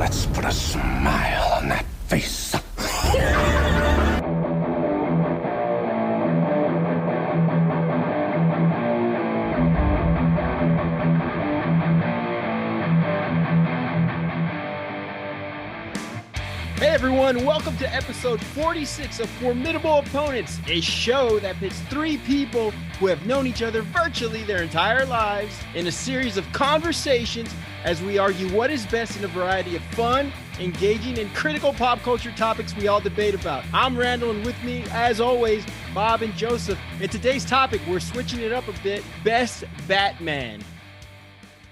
Let's put a smile on that face. Hey everyone, welcome to episode 46 of Formidable Opponents, a show that pits three people who have known each other virtually their entire lives in a series of conversations as we argue what is best in a variety of fun, engaging, and critical pop culture topics we all debate about. I'm Randall, and with me, as always, Bob and Joseph. In today's topic, we're switching it up a bit. Best Batman.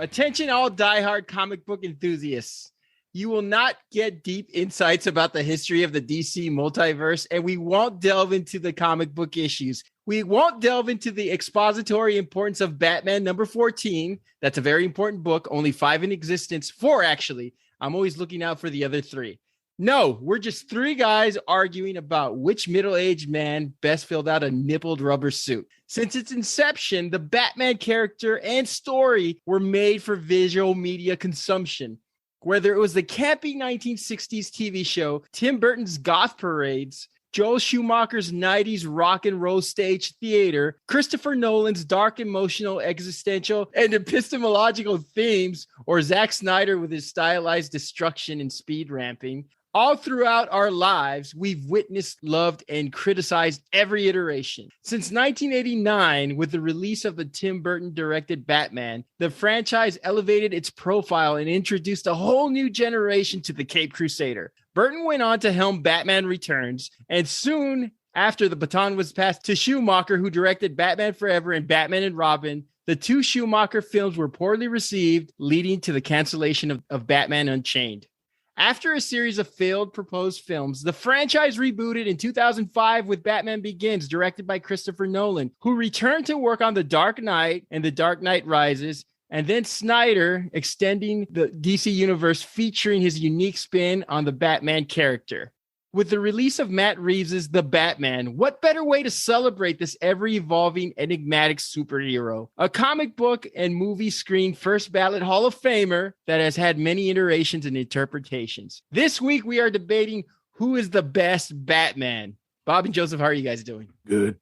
Attention all diehard comic book enthusiasts. You will not get deep insights about the history of the DC multiverse, and we won't delve into the comic book issues. We won't delve into the expository importance of Batman number 14. That's a very important book, only 5 in existence. 4, actually. I'm always looking out for the other 3. No, we're just 3 guys arguing about which middle-aged man best filled out a nippled rubber suit. Since its inception, the Batman character and story were made for visual media consumption. Whether it was the campy 1960s TV show, Tim Burton's Goth Parades, Joel Schumacher's 90s rock and roll stage theater, Christopher Nolan's dark, emotional, existential, and epistemological themes, or Zack Snyder with his stylized destruction and speed ramping, all throughout our lives, we've witnessed, loved, and criticized every iteration. Since 1989, with the release of the Tim Burton-directed Batman, the franchise elevated its profile and introduced a whole new generation to the Caped Crusader. Burton went on to helm Batman Returns, and soon after the baton was passed to Schumacher, who directed Batman Forever and Batman and Robin, the 2 Schumacher films were poorly received, leading to the cancellation of Batman Unchained. After a series of failed proposed films, the franchise rebooted in 2005 with Batman Begins, directed by Christopher Nolan, who returned to work on The Dark Knight and The Dark Knight Rises, and then Snyder extending the DC universe featuring his unique spin on the Batman character. With the release of Matt Reeves' The Batman, what better way to celebrate this ever-evolving, enigmatic superhero? A comic book and movie screen first ballot Hall of Famer that has had many iterations and interpretations. This week, we are debating who is the best Batman. Bob and Joseph, how are you guys doing? Good.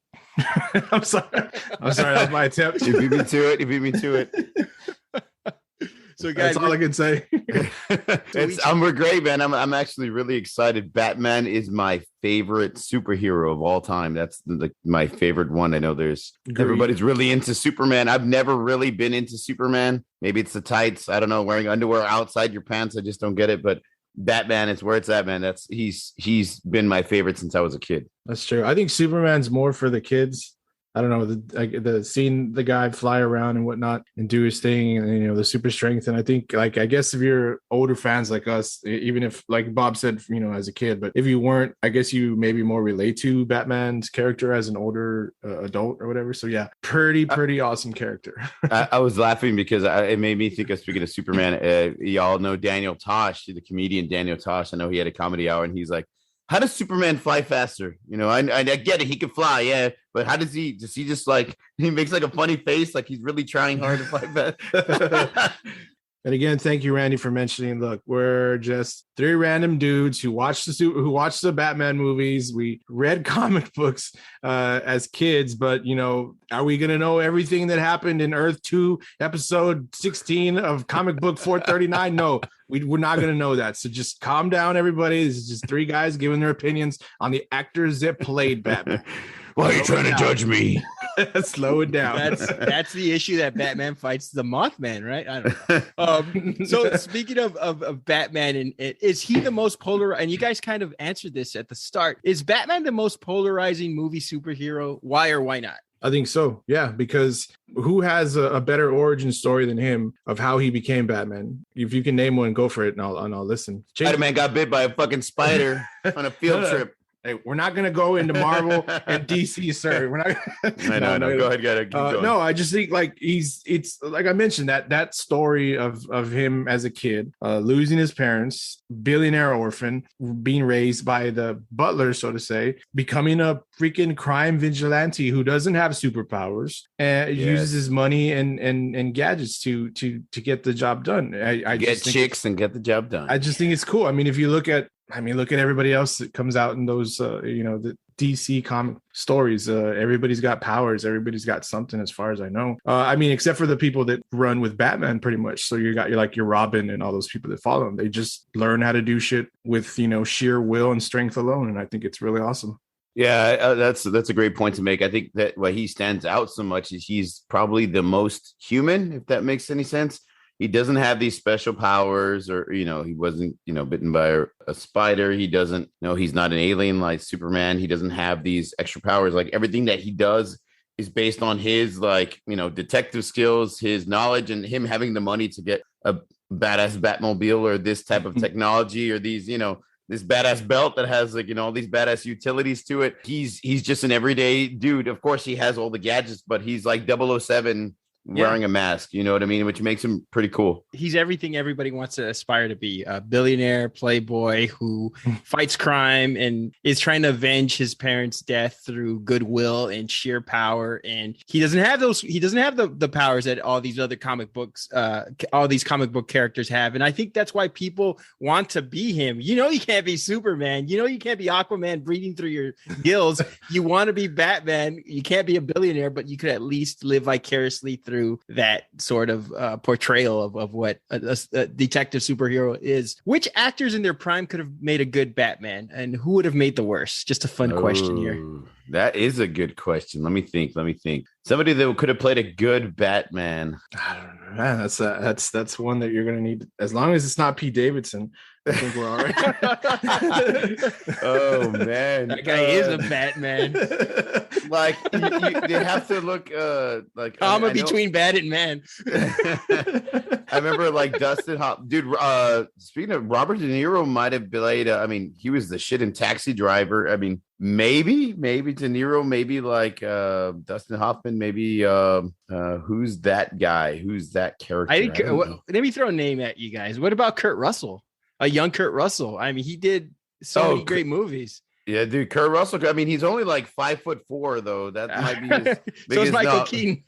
I'm sorry. That was my attempt. You beat me to it. So guys, that's all I can say. We're great, man. I'm actually really excited. Batman is my favorite superhero of all time. That's my favorite one. I know everybody's really into Superman. I've never really been into Superman. Maybe it's the tights. I don't know, wearing underwear outside your pants. I just don't get it. But Batman is where it's at, man. He's been my favorite since I was a kid. That's true. I think Superman's more for the kids. I don't know, the seeing the guy fly around and whatnot and do his thing, and the super strength. And I think, I guess if you're older fans like us, even if, like Bob said, as a kid, but if you weren't, I guess you maybe more relate to Batman's character as an older adult or whatever. So yeah, pretty awesome character. I was laughing because it made me think of, speaking of Superman, y'all know Daniel Tosh, the comedian Daniel Tosh. I know he had a comedy hour, and he's like, how does Superman fly faster? I get it. He can fly. Yeah. But how does he just he makes like a funny face, like he's really trying hard to fly fast. And again, thank you, Randy, for mentioning, look, we're just 3 random dudes who watched the Batman movies. We read comic books as kids, but, are we going to know everything that happened in Earth 2, episode 16 of comic book 439? No, we're not going to know that. So just calm down, everybody. This is just 3 guys giving their opinions on the actors that played Batman. Why are you trying to judge me? Slow it down. That's the issue that Batman fights the Mothman, right? I don't know. So speaking of Batman, and is he the most polar? And you guys kind of answered this at the start. Is Batman the most polarizing movie superhero? Why or why not? I think so. Yeah, because who has a better origin story than him of how he became Batman? If you can name one, go for it, and I'll listen. Spider-Man got bit by a fucking spider on a field trip. Hey, we're not going to go into Marvel and DC, sir. We're not. No. Go ahead. No, I just think like it's like I mentioned that story of him as a kid, losing his parents, billionaire orphan, being raised by the butler, so to say, becoming a freaking crime vigilante who doesn't have superpowers and uses his money and gadgets to get the job done. I get just chicks and get the job done. I just think it's cool. I mean, if you look at everybody else that comes out in those, the DC comic stories. Everybody's got powers. Everybody's got something, as far as I know. I mean, except for the people that run with Batman, pretty much. So you're like your Robin and all those people that follow him. They just learn how to do shit with sheer will and strength alone, and I think it's really awesome. Yeah, that's a great point to make. I think that why he stands out so much is he's probably the most human, if that makes any sense. He doesn't have these special powers, or, he wasn't, bitten by a spider. He doesn't, he's not an alien like Superman. He doesn't have these extra powers. Like everything that he does is based on his detective skills, his knowledge, and him having the money to get a badass Batmobile or this type of technology or these, this badass belt that has all these badass utilities to it. He's just an everyday dude. Of course, he has all the gadgets, but he's like 007 wearing a mask, you know what I mean? Which makes him pretty cool. He's everything everybody wants to aspire to be: a billionaire playboy who fights crime and is trying to avenge his parents' death through goodwill and sheer power. And he doesn't have those. He doesn't have the powers that all these other comic books, all these comic book characters have. And I think that's why people want to be him. You can't be Superman. You can't be Aquaman breathing through your gills. You want to be Batman. You can't be a billionaire, but you could at least live vicariously through that sort of portrayal of what a detective superhero is. Which actors in their prime could have made a good Batman, and who would have made the worst? Just a fun question here. That is a good question. Let me think. Somebody that could have played a good Batman. I don't know. Man, that's one that you're gonna need. As long as it's not Pete Davidson, I think we're all right. Oh man, that guy is a Batman. Like you have to look like comma between Bat and Man. I remember like Dustin Hoffman, dude. Speaking of, Robert De Niro might have played. He was the shit in Taxi Driver. I mean, maybe De Niro, maybe like Dustin Hoffman, maybe who's that guy? Who's that character? Let me throw a name at you guys. What about Kurt Russell? A young Kurt Russell. I mean, he did so many great movies. Yeah, dude, Kurt Russell. I mean, he's only like 5'4", though. That might be his so is Michael Keaton.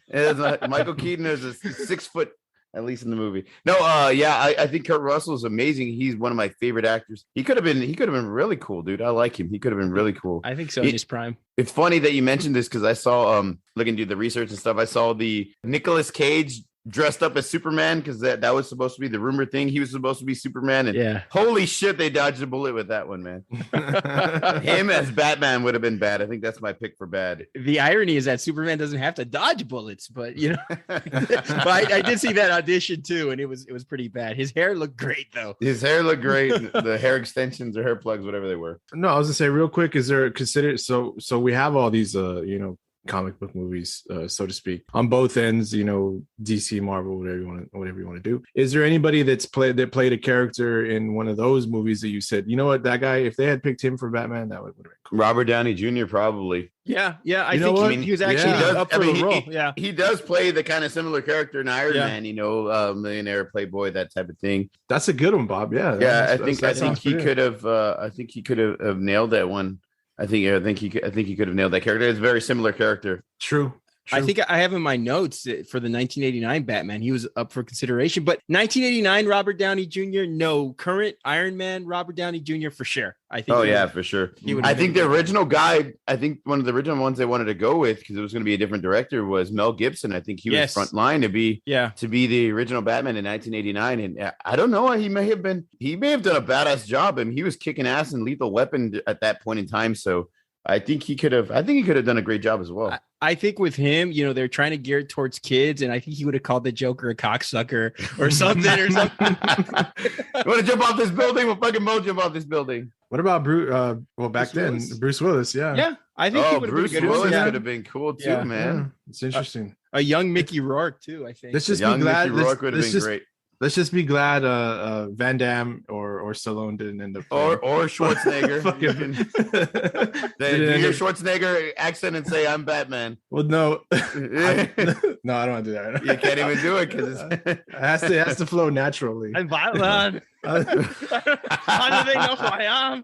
Michael Keaton is a 6 foot, at least in the movie. No, I think Kurt Russell is amazing. He's one of my favorite actors. He could have been really cool, dude. I like him. He could have been really cool. I think so in his prime. It's funny that you mentioned this because I saw looking to do the research and stuff. I saw the Nicolas Cage dressed up as Superman because that was supposed to be the rumor thing. He was supposed to be Superman, and holy shit, they dodged a bullet with that one, man. Him as Batman would have been bad. I think that's my pick for bad. The irony is that Superman doesn't have to dodge bullets, but but I did see that audition too, and it was pretty bad. His hair looked great though. His hair looked great. The hair extensions or hair plugs, whatever they were. No, I was gonna say real quick, is there considered so we have all these comic book movies, so to speak, on both ends, DC, Marvel, whatever you want to do. Is there anybody that played a character in one of those movies that you said, you know what, that guy, if they had picked him for Batman, that would have been cool? Robert Downey Jr. probably. Yeah. I think he was actually up for the role. He does play the kind of similar character in Iron Man, millionaire playboy, that type of thing. That's a good one, Bob. Yeah. I think he could have nailed that one. I think he could have nailed that character. It's a very similar character. True. I think I have in my notes for the 1989 Batman, he was up for consideration, but 1989 Robert Downey Jr., no. Current Iron Man Robert Downey Jr. for sure. I think. For sure. I think the original guy, one of the original ones they wanted to go with, because it was going to be a different director, was Mel Gibson. I think he was front line to be the original Batman in 1989. And I don't know, he may have done a badass job, and he was kicking ass in Lethal Weapon at that point in time. So I think he could have done a great job as well. I think with him, they're trying to gear it towards kids, and I think he would have called the Joker a cocksucker or something. You want to jump off this building? We'll fucking jump off this building. What about Bruce? Bruce Willis. Bruce Willis, yeah. Yeah, I think he would have Bruce been good. Willis could have been cool too, man. Yeah. It's interesting. A young Mickey Rourke too, I think. Let's just be glad. Let's just be glad Van Damme or or Stallone didn't end up or Schwarzenegger. Do your Schwarzenegger accent and say I'm Batman. Well, no, no, I don't want to do that. You can't even do it because it has to flow naturally. I'm Batman. I don't even know who I am.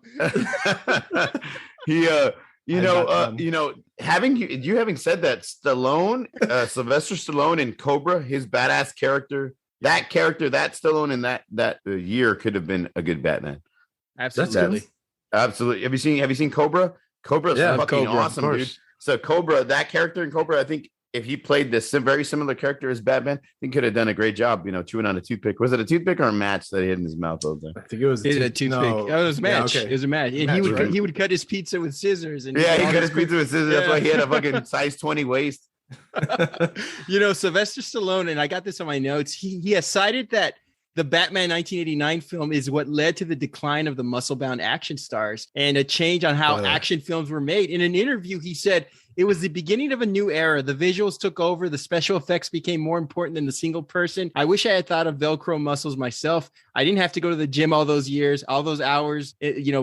Having said that, Stallone, Sylvester Stallone in Cobra, his badass character, that Stallone in that year could have been a good Batman. Absolutely. Absolutely. Have you seen Cobra? Cobra's fucking Cobra, awesome, dude. So Cobra, that character in Cobra, I think if he played this very similar character as Batman, he could have done a great job, chewing on a toothpick. Was it a toothpick or a match that he had in his mouth all day? I think it was a toothpick. No. Oh, it was a match. Yeah, okay. It was a match. And he would cut his pizza with scissors. And he cut his pizza with scissors. That's why he had a fucking size 20 waist. Sylvester Stallone, and I got this on my notes. He has cited that the Batman 1989 film is what led to the decline of the muscle-bound action stars and a change on how action films were made. In an interview, he said, "It was the beginning of a new era. The visuals took over. The special effects became more important than the single person. I wish I had thought of Velcro muscles myself. I didn't have to go to the gym all those years, all those hours,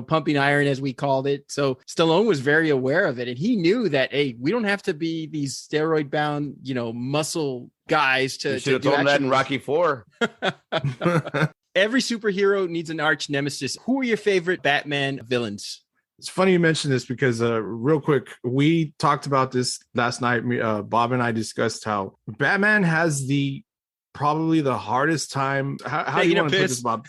pumping iron, as we called it." So Stallone was very aware of it. And he knew that, hey, we don't have to be these steroid-bound, muscle guys to should have told him that in Rocky IV. Every superhero needs an arch nemesis. Who are your favorite Batman villains? It's funny you mentioned this because real quick, we talked about this last night. Bob and I discussed how Batman has probably the hardest time. How do you want to put this, Bob?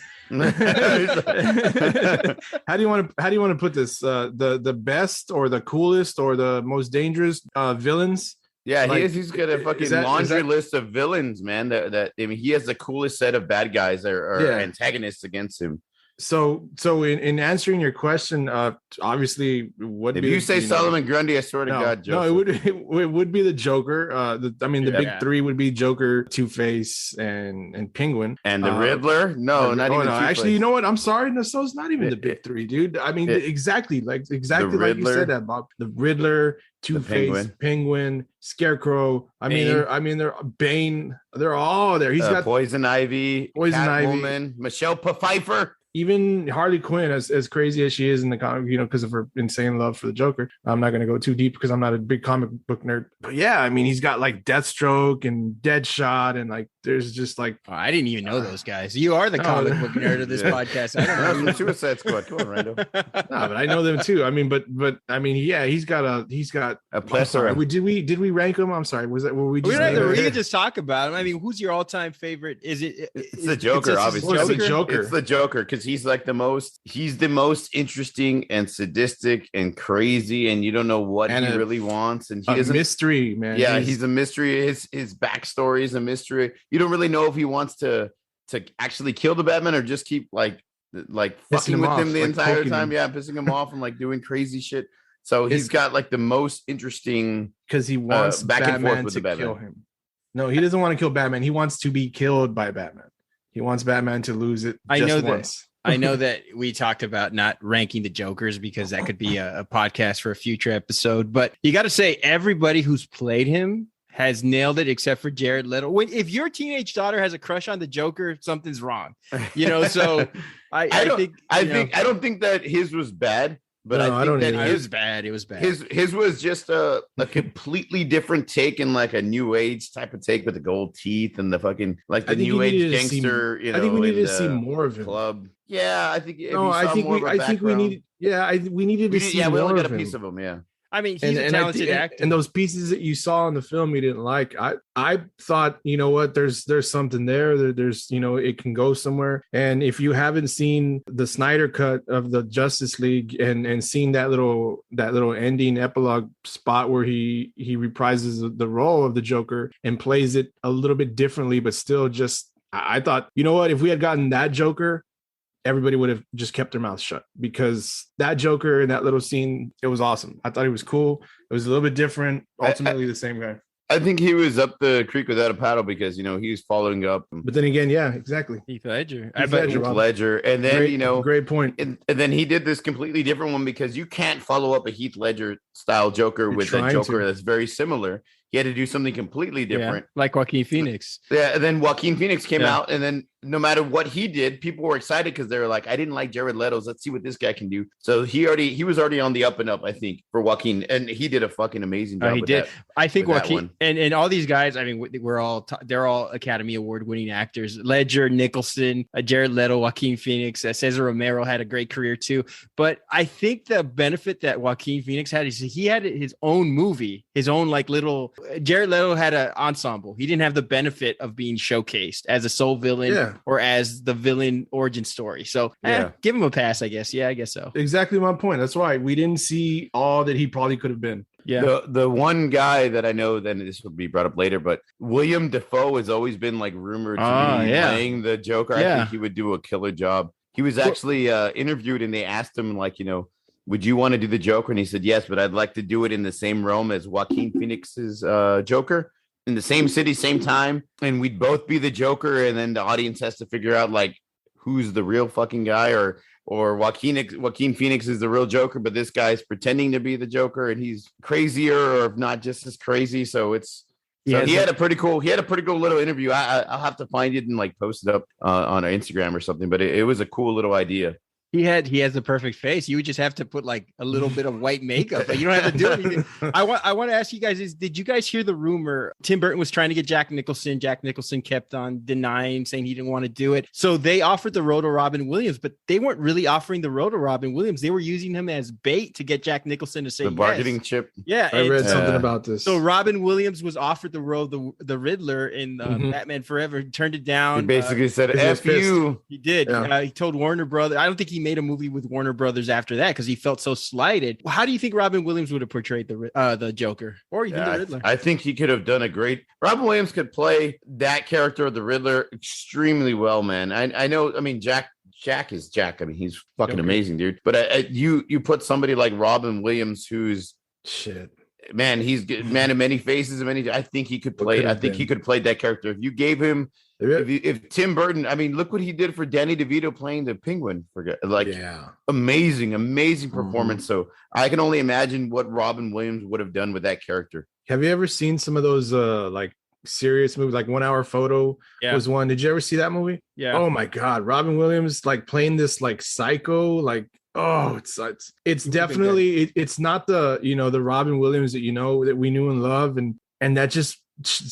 How do you want to put this? The best or the coolest or the most dangerous villains? Yeah, he's got a fucking laundry list of villains, man. He has the coolest set of bad guys or antagonists against him. So in answering your question, obviously, if you say Solomon Grundy, I swear to God, Joseph. it would be the Joker. The big three would be Joker, Two-Face, and Penguin, and the Riddler. No, not even. Actually, you know what? I'm sorry, no, so it's not even the big three, dude. I mean, exactly like you said that, Bob. The Riddler, Two-Face, Penguin, Scarecrow. They're Bane. They're all there. He's got Poison Ivy, Catwoman, Michelle Pfeiffer. Even Harley Quinn, as crazy as she is in the comic, because of her insane love for the Joker. I'm not going to go too deep because I'm not a big comic book nerd. But yeah, I mean, he's got like Deathstroke and Deadshot, and like there's just like I didn't even know those guys. You are the comic book nerd of this podcast. I don't know. Suicide Squad. Come on, Rando. No, but I know them too. I mean, but I mean, yeah, he's got a plethora. Did we rank him? I'm sorry. Were we just? We could just talk about him. I mean, who's your all-time favorite? It's the Joker, obviously. It's the Joker. It's the Joker because he's like the most interesting and sadistic and crazy, and you don't know what he really wants, and he doesn't mystery, man. Yeah, he's a mystery. His backstory is a mystery. You don't really know if he wants to actually kill the Batman or just keep like fucking with him the entire time. Yeah, pissing him off and like doing crazy shit. So he's got like the most interesting because he wants back Batman and forth with to the Batman. Kill him. No, he doesn't want to kill Batman. He wants to be killed by Batman. He wants Batman to lose it. I know that we talked about not ranking the Jokers because that could be a podcast for a future episode. But you got to say everybody who's played him has nailed it except for Jared Leto. If your teenage daughter has a crush on the Joker, something's wrong. So I don't think that his was bad. But no, I think that it was bad. It was bad. His was just a completely different take and like a new age type of take with the gold teeth and the fucking like the new age gangster. I think we needed to see more of him. Club. Yeah, I think. We needed. Yeah, we needed to see. Yeah, we more only got of a him. piece of him. Yeah. I mean, he's a talented actor. And those pieces that you saw in the film you didn't like, I thought, you know what, there's something there. There's, it can go somewhere. And if you haven't seen the Snyder cut of the Justice League and seen that little ending epilogue spot where he reprises the role of the Joker and plays it a little bit differently, but still just, I thought, you know what, if we had gotten that Joker, everybody would have just kept their mouth shut because that Joker in that little scene, it was awesome. I thought he was cool. It was a little bit different. Ultimately, the same guy. I think he was up the creek without a paddle because, he was following up. But then again, yeah, exactly. Heath Ledger. And then, great point. And then he did this completely different one because you can't follow up a Heath Ledger style Joker with a Joker that's very similar. he had to do something completely different. Like Joaquin Phoenix. Yeah, and then Joaquin Phoenix came out, and then no matter what he did, people were excited because they were like, I didn't like Jared Leto's. Let's see what this guy can do. So he was already on the up and up, I think, for Joaquin, and he did a fucking amazing job. He did. I think Joaquin and all these guys. I mean, they're all Academy Award winning actors. Ledger, Nicholson, Jared Leto, Joaquin Phoenix, Cesar Romero had a great career too. But I think the benefit that Joaquin Phoenix had is he had his own movie, his own like little. Jared Leto had an ensemble. He didn't have the benefit of being showcased as a sole villain or as the villain origin story. So give him a pass, I guess. Yeah, I guess so. Exactly my point. That's why we didn't see all that he probably could have been. Yeah. The one guy that I know, then this will be brought up later, but William Dafoe has always been like rumored to be playing the Joker. I think he would do a killer job. He was actually interviewed, and they asked him, like, would you want to do the Joker? And he said, yes, but I'd like to do it in the same realm as Joaquin Phoenix's Joker, in the same city, same time. And we'd both be the Joker. And then the audience has to figure out like who's the real fucking guy, or Joaquin Phoenix is the real Joker, but this guy's pretending to be the Joker and he's crazier or if not just as crazy. So he had a pretty cool little interview. I'll have to find it and like post it up on our Instagram or something, but it was a cool little idea. He has the perfect face. You would just have to put like a little bit of white makeup. Like, you don't have to do anything. I want to ask you guys did you guys hear the rumor Tim Burton was trying to get Jack Nicholson? Jack Nicholson kept on denying, saying he didn't want to do it. So they offered the role to Robin Williams, but they weren't really offering the role to Robin Williams. They were using him as bait to get Jack Nicholson to say the bargaining chip. Yeah, I read something about this. So Robin Williams was offered the role, the Riddler in Batman Forever. He turned it down. He basically said, "F you." He did. Yeah. He told Warner Brothers. I don't think he made a movie with Warner Brothers after that because he felt so slighted. How do you think Robin Williams would have portrayed the Joker or even the Riddler? I think he could have done a great. Robin Williams could play that character of the Riddler extremely well, man. I know. I mean, Jack is Jack. I mean, he's fucking amazing, dude. But you put somebody like Robin Williams, who's man, he's man of many faces and many. I think he could play. I think he could play that character if you gave him. If Tim Burton, I mean, look what he did for Danny DeVito playing the Penguin. Amazing performance. So I can only imagine what Robin Williams would have done with that character. Have you ever seen some of those like serious movies, like 1 Hour Photo was one? Did you ever see that movie? Yeah. Oh my God, Robin Williams like playing this like psycho, like it's definitely it's not the the Robin Williams that we knew and love, and that just.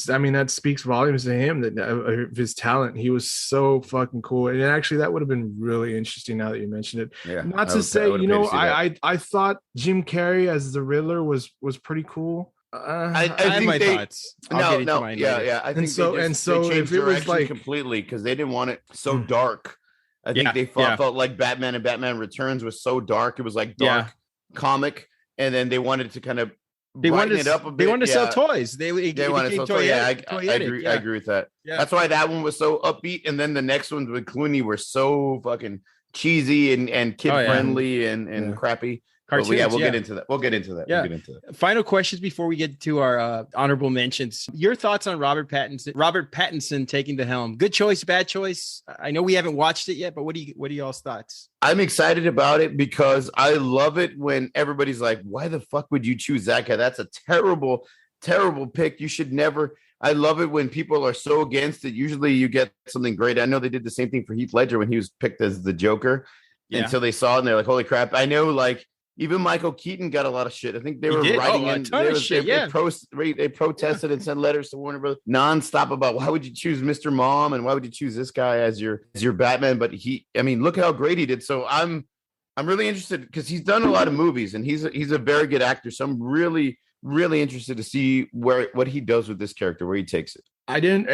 I mean, that speaks volumes to him, that of his talent. He was so fucking cool, and actually, that would have been really interesting. Now that you mentioned it, not to say, I thought Jim Carrey as the Riddler was pretty cool. I have my thoughts. I think so. They changed if it was like completely because they didn't want it so dark. I think they felt like Batman and Batman Returns was so dark. It was like dark comic, and then they wanted to kind of. They wanted it up a bit. They wanted to sell toys. They wanted to sell toys. I agree with that. Yeah. That's why that one was so upbeat, and then the next ones with Clooney were so fucking cheesy and kid friendly and crappy. Cartoons, we'll get into that. We'll get into that. Final questions before we get to our honorable mentions. Your thoughts on Robert Pattinson taking the helm? Good choice, bad choice? I know we haven't watched it yet, but what are y'all's thoughts? I'm excited about it because I love it when everybody's like, why the fuck would you choose that guy? That's a terrible, terrible pick. You should never. I love it when people are so against it. Usually you get something great. I know they did the same thing for Heath Ledger when he was picked as the Joker until they saw it and they're like, holy crap. I know, like, even Michael Keaton got a lot of shit. I think they were writing in. They protested and sent letters to Warner Brothers nonstop about why would you choose Mr. Mom and why would you choose this guy as your Batman? But look how great he did. So I'm really interested because he's done a lot of movies and he's a very good actor. So I'm really, really interested to see what he does with this character, where he takes it. I don't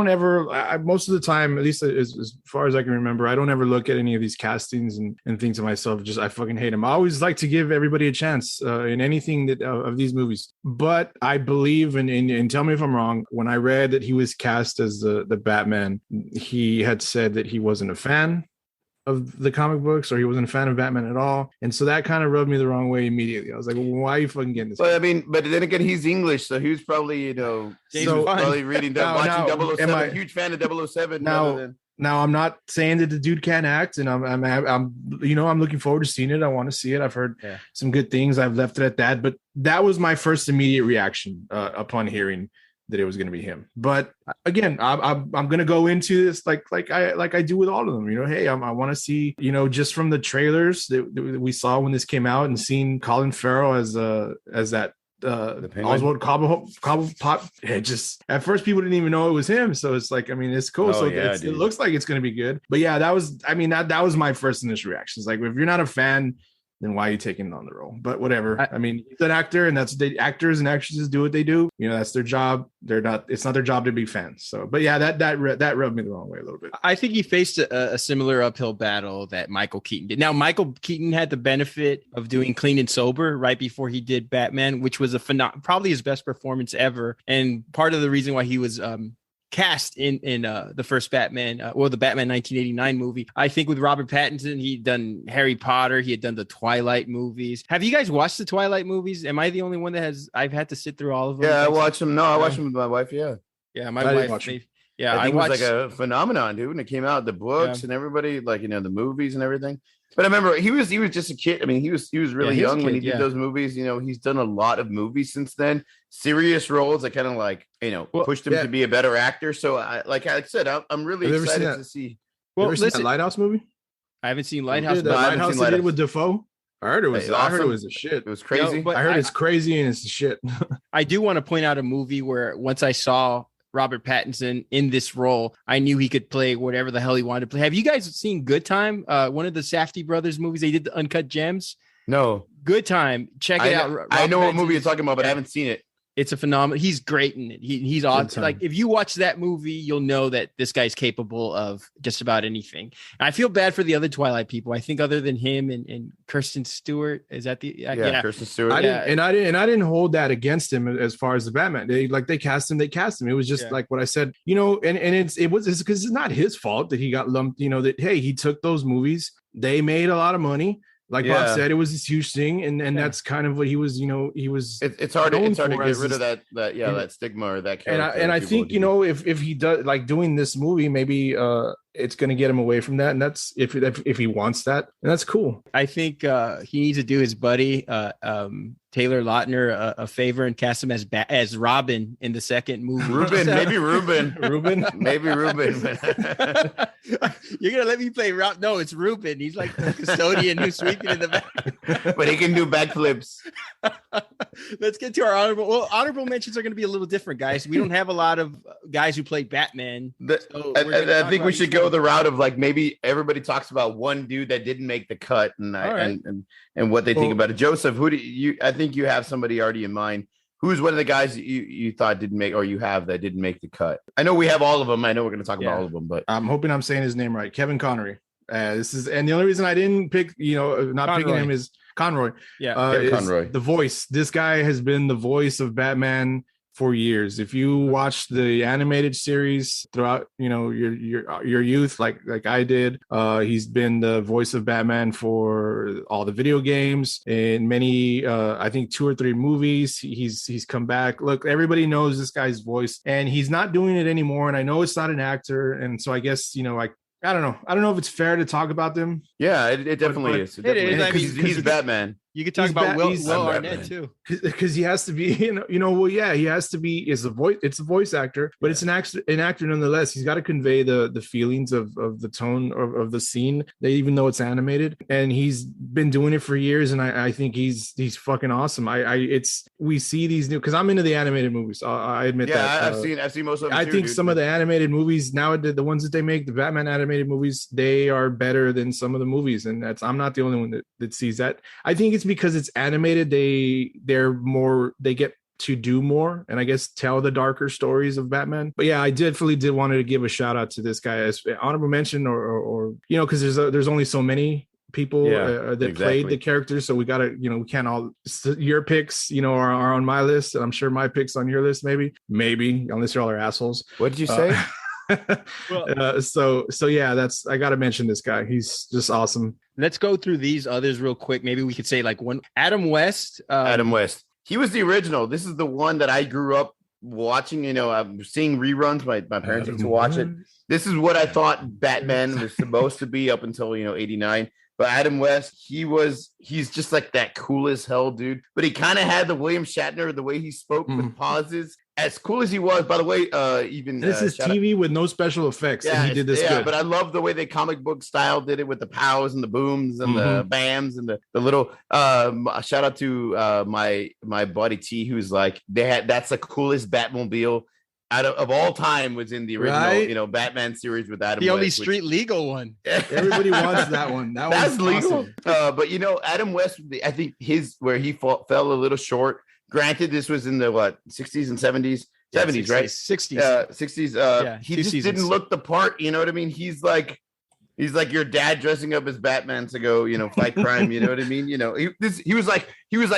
ever, most of the time, at least as far as I can remember, I don't ever look at any of these castings and think to myself, I fucking hate them. I always like to give everybody a chance in anything of these movies. But I believe, and tell me if I'm wrong, when I read that he was cast as the Batman, he had said that he wasn't a fan of the comic books, or he wasn't a fan of Batman at all, and so that kind of rubbed me the wrong way immediately. I was like, well, why are you fucking getting this? Well, but then again, he's English, so he was probably probably reading watching 007. Huge fan of 007. Now Now, I'm not saying that the dude can't act, and I'm looking forward to seeing it. I want to see it. I've heard some good things. I've left it at that, but that was my first immediate reaction upon hearing that it was going to be him. But again, I'm going to go into this like I do with all of them. Hey, I want to see, just from the trailers that we saw when this came out, and seeing Colin Farrell as that Oswald Cobblepot. It just, at first people didn't even know it was him, so it's like, it's cool. It looks like it's going to be good. But yeah, that was my first initial reaction. It's like, if you're not a fan, then why are you taking it on the role? But whatever. He's an actor, and that's the actors and actresses do what they do. That's their job. It's not their job to be fans. So, but yeah, that rubbed me the wrong way a little bit. I think he faced a similar uphill battle that Michael Keaton did. Now, Michael Keaton had the benefit of doing Clean and Sober right before he did Batman, which was probably his best performance ever. And part of the reason why he was cast in the first Batman, the Batman 1989 movie. I think with Robert Pattinson, he'd done Harry Potter, he had done the Twilight movies. Have you guys watched the Twilight movies? Am I the only one that I've had to sit through all of them? Yeah, I watched them. No, I watched them with my wife. Yeah, my wife. Yeah, I think it was like a phenomenon, dude. When it came out, the books and everybody, the movies and everything. But I remember he was just a kid. He was really young when he did those movies. He's done a lot of movies since then. Serious roles that kind of pushed him to be a better actor. So like I said, I'm really excited to see. Well, ever seen that Lighthouse movie? I haven't seen Lighthouse. The Lighthouse they did with Dafoe. I heard it was. Awesome. I heard it was a shit. It was crazy. I heard it's crazy and it's a shit. I do want to point out a movie where once I saw Robert Pattinson in this role, I knew he could play whatever the hell he wanted to play. Have you guys seen Good Time? One of the Safdie brothers movies. They did the Uncut Gems. No. Good Time. Check it out. I know what movie you're talking about, but I haven't seen it. It's a phenomenal. He's great in it. He's awesome. Like, if you watch that movie, you'll know that this guy's capable of just about anything. And I feel bad for the other Twilight people. I think other than him and Kirsten Stewart, is that the Kirsten Stewart? I didn't hold that against him as far as the Batman. They cast him. It was just like what I said. And it's because it's not his fault that he got lumped. That hey, he took those movies. They made a lot of money. Like Bob said, it was this huge thing, and that's kind of what he was. He was. It's hard to get rid of that stigma or that character. And I think if he does like doing this movie, maybe it's going to get him away from that, and that's if he wants that, and that's cool. I think he needs to do his buddy Taylor Lautner a favor and cast him as Robin in the second movie. Maybe Ruben. You're gonna let me play Rob? No, it's Ruben. He's like the custodian who's sweeping in the back. But he can do backflips. Let's get to our honorable mentions are going to be a little different, guys. We don't have a lot of guys who play Batman. I think we should go the route of like maybe everybody talks about one dude that didn't make the cut and what they think about it. Joseph, who do you? I think you have somebody already in mind. Who's one of the guys that you thought didn't make, or you have that didn't make the cut? I know we have all of them. I know we're going to talk about all of them, but I'm hoping I'm saying his name right. Kevin Conroy. And the only reason I didn't pick, picking him is Conroy. Yeah, Conroy. The voice. This guy has been the voice of Batman for years. If you watch the animated series throughout, your youth, like I did, he's been the voice of Batman for all the video games and many, I think 2 or 3 movies. He's come back. Look, everybody knows this guy's voice, and he's not doing it anymore. And I know it's not an actor, and so I guess I don't know. I don't know if it's fair to talk about them. Yeah, it definitely is. It is. I mean, he's Batman. You could talk about Will Arnett too, because he has to be. He has to be. Is the voice? It's a voice actor, but it's an actor nonetheless. He's got to convey the feelings of the tone of the scene, even though it's animated. And he's been doing it for years, and I think he's fucking awesome. We see these new, because I'm into the animated movies. I admit that. I've seen most of them. I think some of the animated movies now, the ones that they make, the Batman animated movies, they are better than some of the movies, and I'm not the only one that sees that. I think it's because it's animated, they get to do more, and I guess tell the darker stories of Batman. But yeah, I definitely did want to give a shout out to this guy as honorable mention, or because there's only so many people that played the characters, so we gotta, we can't all. Your picks, are on my list, and I'm sure my picks on your list, maybe, unless you're all are assholes. What did you say? So yeah, I gotta mention this guy. He's just awesome. Let's go through these others real quick. Maybe we could say like one. Adam West. Adam West. He was the original. This is the one that I grew up watching, I'm seeing reruns. My parents used to watch it. This is what I thought Batman was supposed to be up until, 89. But Adam West, he's just like that cool as hell dude. But he kind of had the William Shatner, the way he spoke with pauses. As cool as he was, by the way, even this is TV with no special effects. Yeah, and he did this good. But I love the way the comic book style did it with the pows and the booms and the bams and the little. Shout out to my buddy T, who's like that's the coolest Batmobile out of all time, was in the original Batman series with Adam. The only street legal one. Everybody wants that one. That's legal. Awesome. But Adam West, I think where he fell a little short. Granted, this was in the 60s and 70s, 70s, right? 60s. 60s. He just didn't look the part. You know what I mean? He's like your dad dressing up as Batman to go, fight crime. You know what I mean? He was like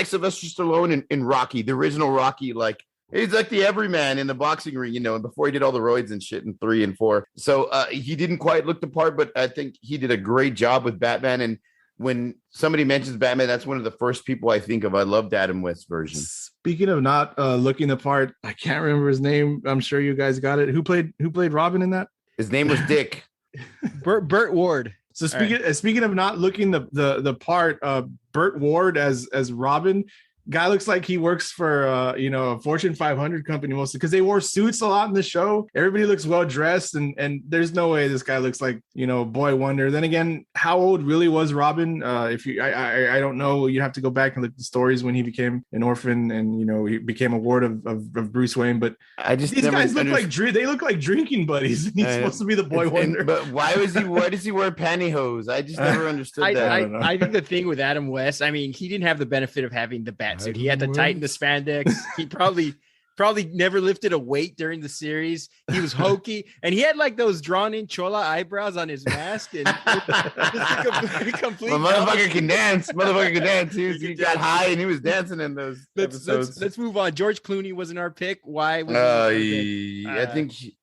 Sylvester Stallone in Rocky, the original Rocky. Like he's like the everyman in the boxing ring, and before he did all the roids and shit in 3 and 4. So he didn't quite look the part, but I think he did a great job with Batman. And when somebody mentions Batman, that's one of the first people I think of. I loved Adam West's version. Speaking of not looking the part, I can't remember his name. I'm sure you guys got it. Who played Robin in that? His name was Dick. Burt Ward. So speaking of not looking the part, Burt Ward as Robin. Guy looks like he works for a Fortune 500 company mostly, because they wore suits a lot in the show. Everybody looks well dressed, and there's no way this guy looks like Boy Wonder. Then again, how old really was Robin? I don't know. You have to go back and look at the stories when he became an orphan and he became a ward of Bruce Wayne. But these guys look like drinking buddies. He's supposed to be the Boy Wonder. But why does he wear pantyhose? I just never understood that. I think the thing with Adam West, I mean, he didn't have the benefit of having the bat suit. He had to tighten the spandex. He probably never lifted a weight during the series. He was hokey, and he had like those drawn-in chola eyebrows on his mask. And complete motherfucker can dance. Motherfucker can dance. He got high and he was dancing in those episodes. Let's move on. George Clooney wasn't our pick. Why? I think he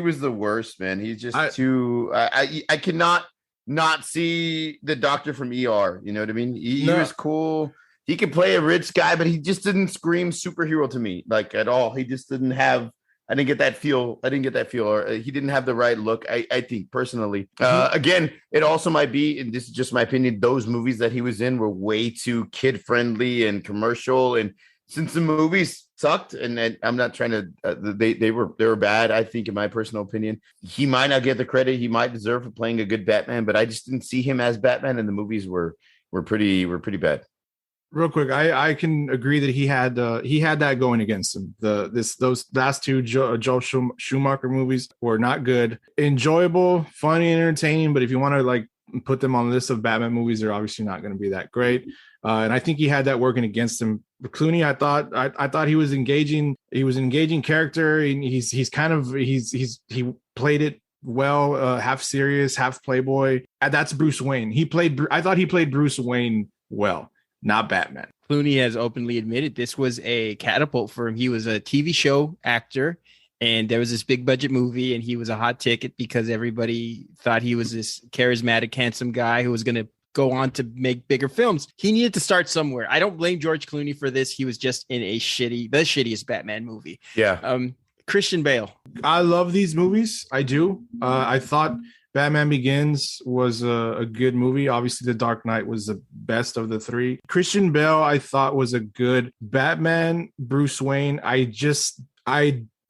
was the worst, man. He's just too. I cannot not see the doctor from ER. You know what I mean? He was cool. He could play a rich guy, but he just didn't scream superhero to me, like at all. He just didn't have. I didn't get that feel. Or he didn't have the right look. I think personally. Again, it also might be, and this is just my opinion, those movies that he was in were way too kid friendly and commercial. And since the movies sucked, and I'm not trying to, they were bad. I think, in my personal opinion, he might not get the credit he might deserve for playing a good Batman, but I just didn't see him as Batman, and the movies were pretty bad. Real quick, I can agree that he had that going against him. Those last two Joel Schumacher movies were not good. Enjoyable, funny, and entertaining, but if you want to like put them on the list of Batman movies, they're obviously not going to be that great. And I think he had that working against him. Clooney, I thought he was engaging. He was an engaging character, and he played it well, half serious, half playboy. That's Bruce Wayne. I thought he played Bruce Wayne well. Not Batman. Clooney has openly admitted this was a catapult for him. He was a TV show actor, and there was this big budget movie, and he was a hot ticket because everybody thought he was this charismatic, handsome guy who was going to go on to make bigger films. He needed to start somewhere. I don't blame George Clooney for this. He was just in the shittiest Batman movie. Yeah. Christian Bale. I love these movies. I do. I thought Batman Begins was a good movie. Obviously, The Dark Knight was the best of the three. Christian Bale, I thought, was a good Batman. Bruce Wayne, I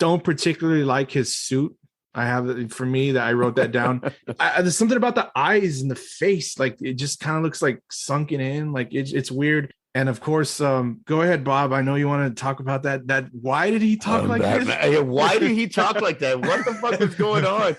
don't particularly like his suit. I have, for me, that I wrote that down. There's something about the eyes and the face, like it just kind of looks like sunken in. Like it's weird. And of course, go ahead, Bob. I know you want to talk about that. Why did he talk like this? Why did he talk like that? What the fuck is going on?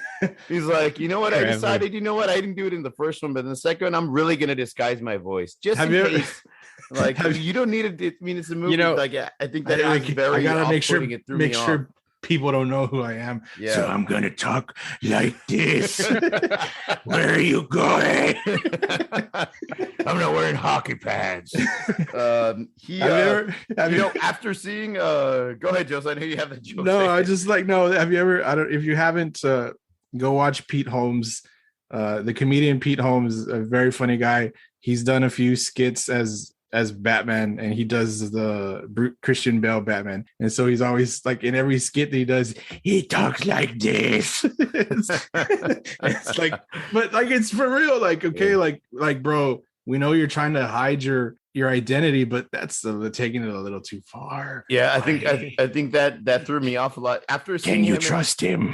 He's like, you know what? I decided, I didn't do it in the first one, but in the second one, I'm really going to disguise my voice. Just in case. Like, you don't need it. I mean, it's a movie. Like, I think that is very. I gotta make sure people don't know who I am. Yeah. So I'm gonna talk like this. Where are you going? I'm not wearing hockey pads. After seeing go ahead, Joseph. I know you have the joke. No, I just like have you ever if you haven't go watch Pete Holmes. The comedian Pete Holmes, a very funny guy. He's done a few skits as as Batman, and he does the Christian Bale Batman, and so he's always like in every skit that he does, he talks like this. It's like, but like it's for real. Like, okay, like bro, we know you're trying to hide your identity, but that's taking it a little too far. Yeah, I think that threw me off a lot after seeing. Can you trust him?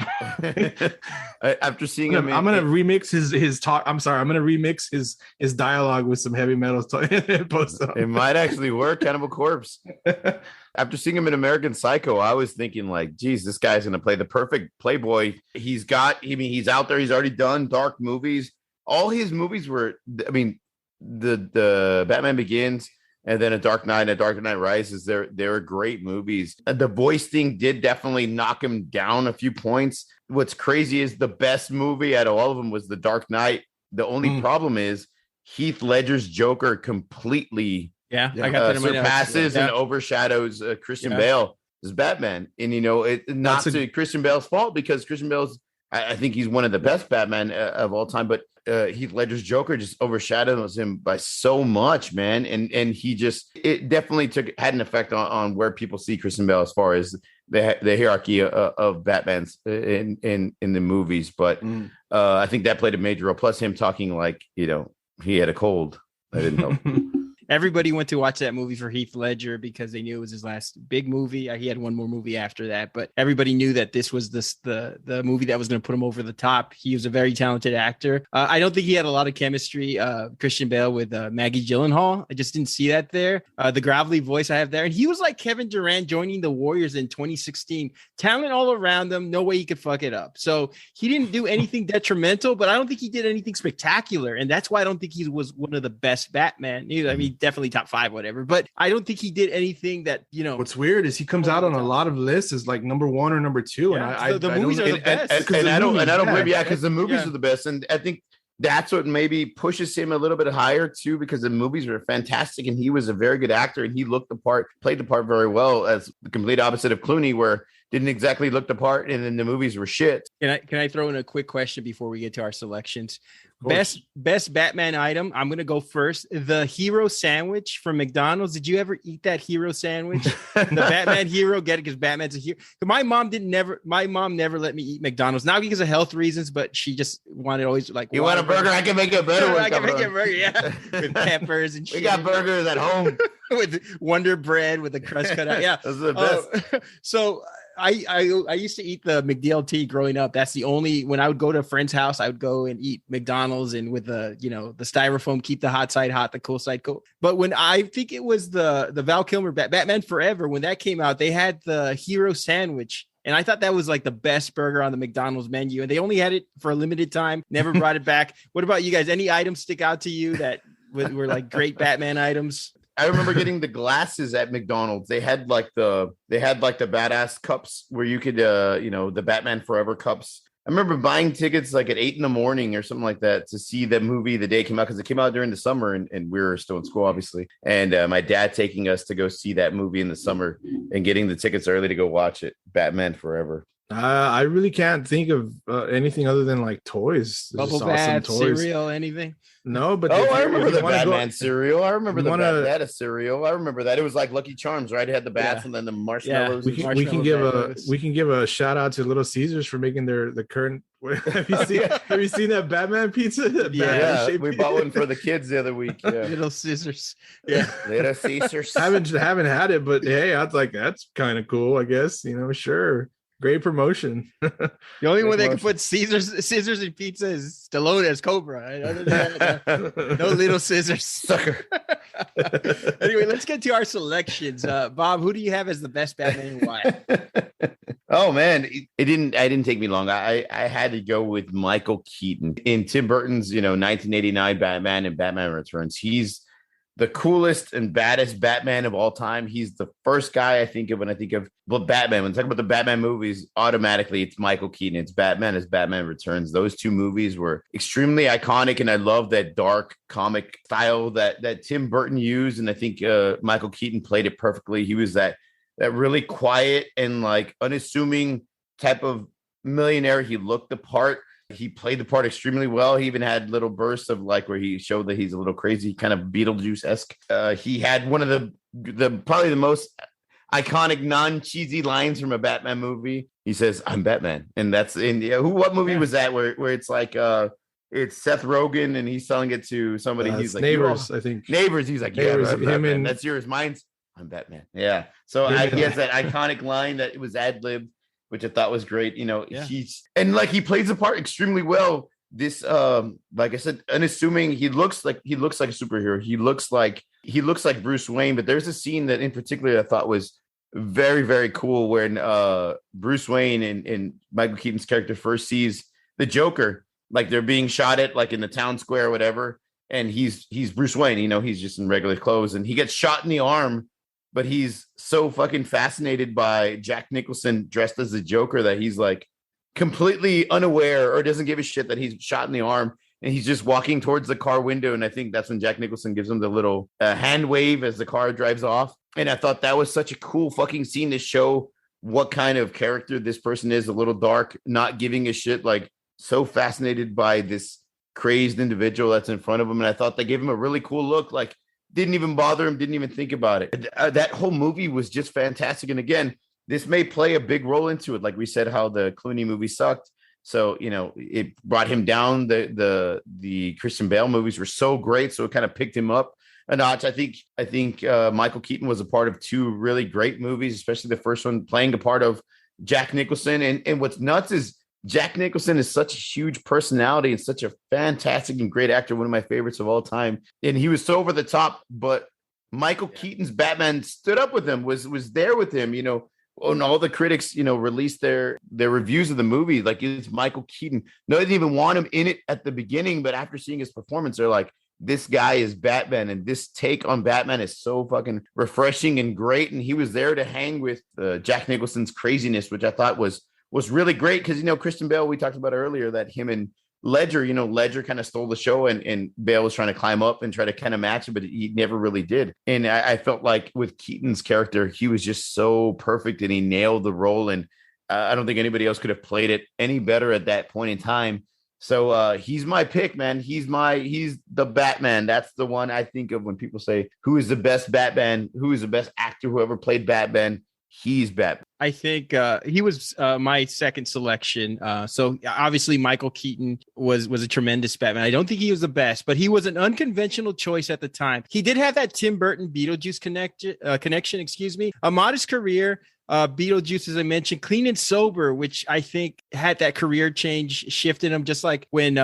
After seeing him, I'm gonna remix his talk. I'm sorry, I'm gonna remix his dialogue with some heavy metal post. It might actually work. Cannibal Corpse. After seeing him in American Psycho, I was thinking like, geez, this guy's gonna play the perfect playboy. He's out there. He's already done dark movies. All his movies were, the Batman Begins and then A Dark Knight and A Dark Knight Rises, they're great movies. The voice thing did definitely knock him down a few points. What's crazy is the best movie out of all of them was The Dark Knight. The only problem is Heath Ledger's Joker completely I got that surpasses and overshadows Christian Bale as Batman. And not to Christian Bale's fault, because Christian Bale's, I think he's one of the best Batman of all time, but Heath Ledger's Joker just overshadows him by so much, man. And it definitely had an effect on where people see Christian Bale as far as the hierarchy of Batman's in the movies. But I think that played a major role. Plus him talking like, he had a cold. I didn't know. Everybody went to watch that movie for Heath Ledger because they knew it was his last big movie. He had one more movie after that, but everybody knew that this was the movie that was going to put him over the top. He was a very talented actor. I don't think he had a lot of chemistry, Christian Bale, with Maggie Gyllenhaal. I just didn't see that there. The gravelly voice I have there. And he was like Kevin Durant joining the Warriors in 2016. Talent all around him. No way he could fuck it up. So he didn't do anything detrimental, but I don't think he did anything spectacular. And that's why I don't think he was one of the best Batman. I mean, definitely top 5, whatever, but I don't think he did anything that, what's weird is he comes out on a lot of lists as like number 1 or number 2. And the movies are the best. And I don't blame you, because the movies are the best. And I think that's what maybe pushes him a little bit higher too, because the movies were fantastic and he was a very good actor and he looked the part, played the part very well, as the complete opposite of Clooney, where didn't exactly look the part and then the movies were shit. Can I throw in a quick question before we get to our selections? Best Batman item. I'm gonna go first. The hero sandwich from McDonald's. Did you ever eat that hero sandwich? The Batman hero. Get it because Batman's a hero. My mom never let me eat McDonald's, not because of health reasons, but she just wanted always like. You want a burger? I can make it better. I can make it burger. Yeah, with peppers and shit. We got burgers at home with Wonder Bread with the crust cut out. Yeah, those are the best. So. I used to eat the McDLT growing up. That's the only, when I would go to a friend's house, I would go and eat McDonald's, and with the styrofoam, keep the hot side hot, the cool side cool. But when I think it was the Val Kilmer Batman Forever, when that came out, they had the hero sandwich. And I thought that was like the best burger on the McDonald's menu. And they only had it for a limited time, never brought it back. What about you guys? Any items stick out to you that were like great Batman items? I remember getting the glasses at McDonald's. They had like the badass cups where you could, the Batman Forever cups. I remember buying tickets like at 8 a.m. or something like that to see the movie the day it came out, because it came out during the summer and we were still in school, obviously. And my dad taking us to go see that movie in the summer and getting the tickets early to go watch it, Batman Forever. I really can't think of anything other than like toys. Bubble bath, cereal, anything. No, but I remember the Batman cereal. I remember that cereal. I remember that. It was like Lucky Charms, right? It had the bats and then the marshmallows. Yeah. We can give a shout out to Little Caesars for making the current. Have you seen that Batman pizza? We bought one for the kids the other week. Yeah. Little Caesars. Yeah, Little Caesars. haven't had it, but hey, I was like, that's kind of cool. I guess sure. Great promotion. The only one that can put scissors in pizza is Stallone as Cobra. Other than that, no Little Scissors. Sucker. Anyway, let's get to our selections. Bob, who do you have as the best Batman and why? Oh man, I didn't take me long. I had to go with Michael Keaton in Tim Burton's 1989 Batman and Batman Returns. He's the coolest and baddest Batman of all time. He's the first guy I think of when I think of Batman. When I talk about the Batman movies, automatically it's Michael Keaton. It's Batman as Batman Returns. Those two movies were extremely iconic, and I love that dark comic style that Tim Burton used. And I think Michael Keaton played it perfectly. He was that really quiet and like unassuming type of millionaire. He looked the part. He played the part extremely well. He even had little bursts of like where he showed that he's a little crazy, kind of Beetlejuice-esque. He had one of the probably the most iconic non-cheesy lines from a Batman movie. He says, "I'm Batman," and that's in what movie was that where it's like it's Seth Rogen and he's selling it to somebody. He's like, Neighbors, I think. Neighbors. He's like, Neighbors, yeah, I'm Batman. and That's yours. Mine's I'm Batman. Yeah. So he has that iconic line that it was ad-libbed, which I thought was great. He plays the part extremely well. This like I said, unassuming, he looks like a superhero. He looks like Bruce Wayne, but there's a scene that in particular I thought was very, very cool when Bruce Wayne and Michael Keaton's character first sees the Joker, like they're being shot at like in the town square or whatever, and he's Bruce Wayne, he's just in regular clothes and he gets shot in the arm. But he's so fucking fascinated by Jack Nicholson dressed as the Joker that he's like completely unaware or doesn't give a shit that he's shot in the arm. And he's just walking towards the car window. And I think that's when Jack Nicholson gives him the little hand wave as the car drives off. And I thought that was such a cool fucking scene to show what kind of character this person is. A little dark, not giving a shit, like so fascinated by this crazed individual that's in front of him. And I thought they gave him a really cool look. Like, didn't even bother him, didn't even think about it. That whole movie was just fantastic. And again, this may play a big role into it. Like we said, how the Clooney movie sucked. So, it brought him down. The Christian Bale movies were so great. So it kind of picked him up a notch. I think Michael Keaton was a part of two really great movies, especially the first one, playing a part of Jack Nicholson. And what's nuts is Jack Nicholson is such a huge personality and such a fantastic and great actor, one of my favorites of all time. And he was so over the top, but Michael Keaton's Batman stood up with him, was there with him, and all the critics, released their reviews of the movie. Like, it's Michael Keaton. No, they didn't even want him in it at the beginning, but after seeing his performance, they're like, this guy is Batman, and this take on Batman is so fucking refreshing and great. And he was there to hang with Jack Nicholson's craziness, which I thought was really great because, Christian Bale, we talked about earlier that him and Ledger, Ledger kind of stole the show and Bale was trying to climb up and try to kind of match it, but he never really did. And I felt like with Keaton's character, he was just so perfect and he nailed the role. And I don't think anybody else could have played it any better at that point in time. So he's my pick, man. He's the Batman. That's the one I think of when people say, who is the best Batman? Who is the best actor who ever played Batman? He's Batman. I think he was my second selection. So obviously Michael Keaton was a tremendous Batman. I don't think he was the best, but he was an unconventional choice at the time. He did have that Tim Burton Beetlejuice connection, a modest career. Beetlejuice, as I mentioned, clean and sober, which I think had that career change shifted him, just like when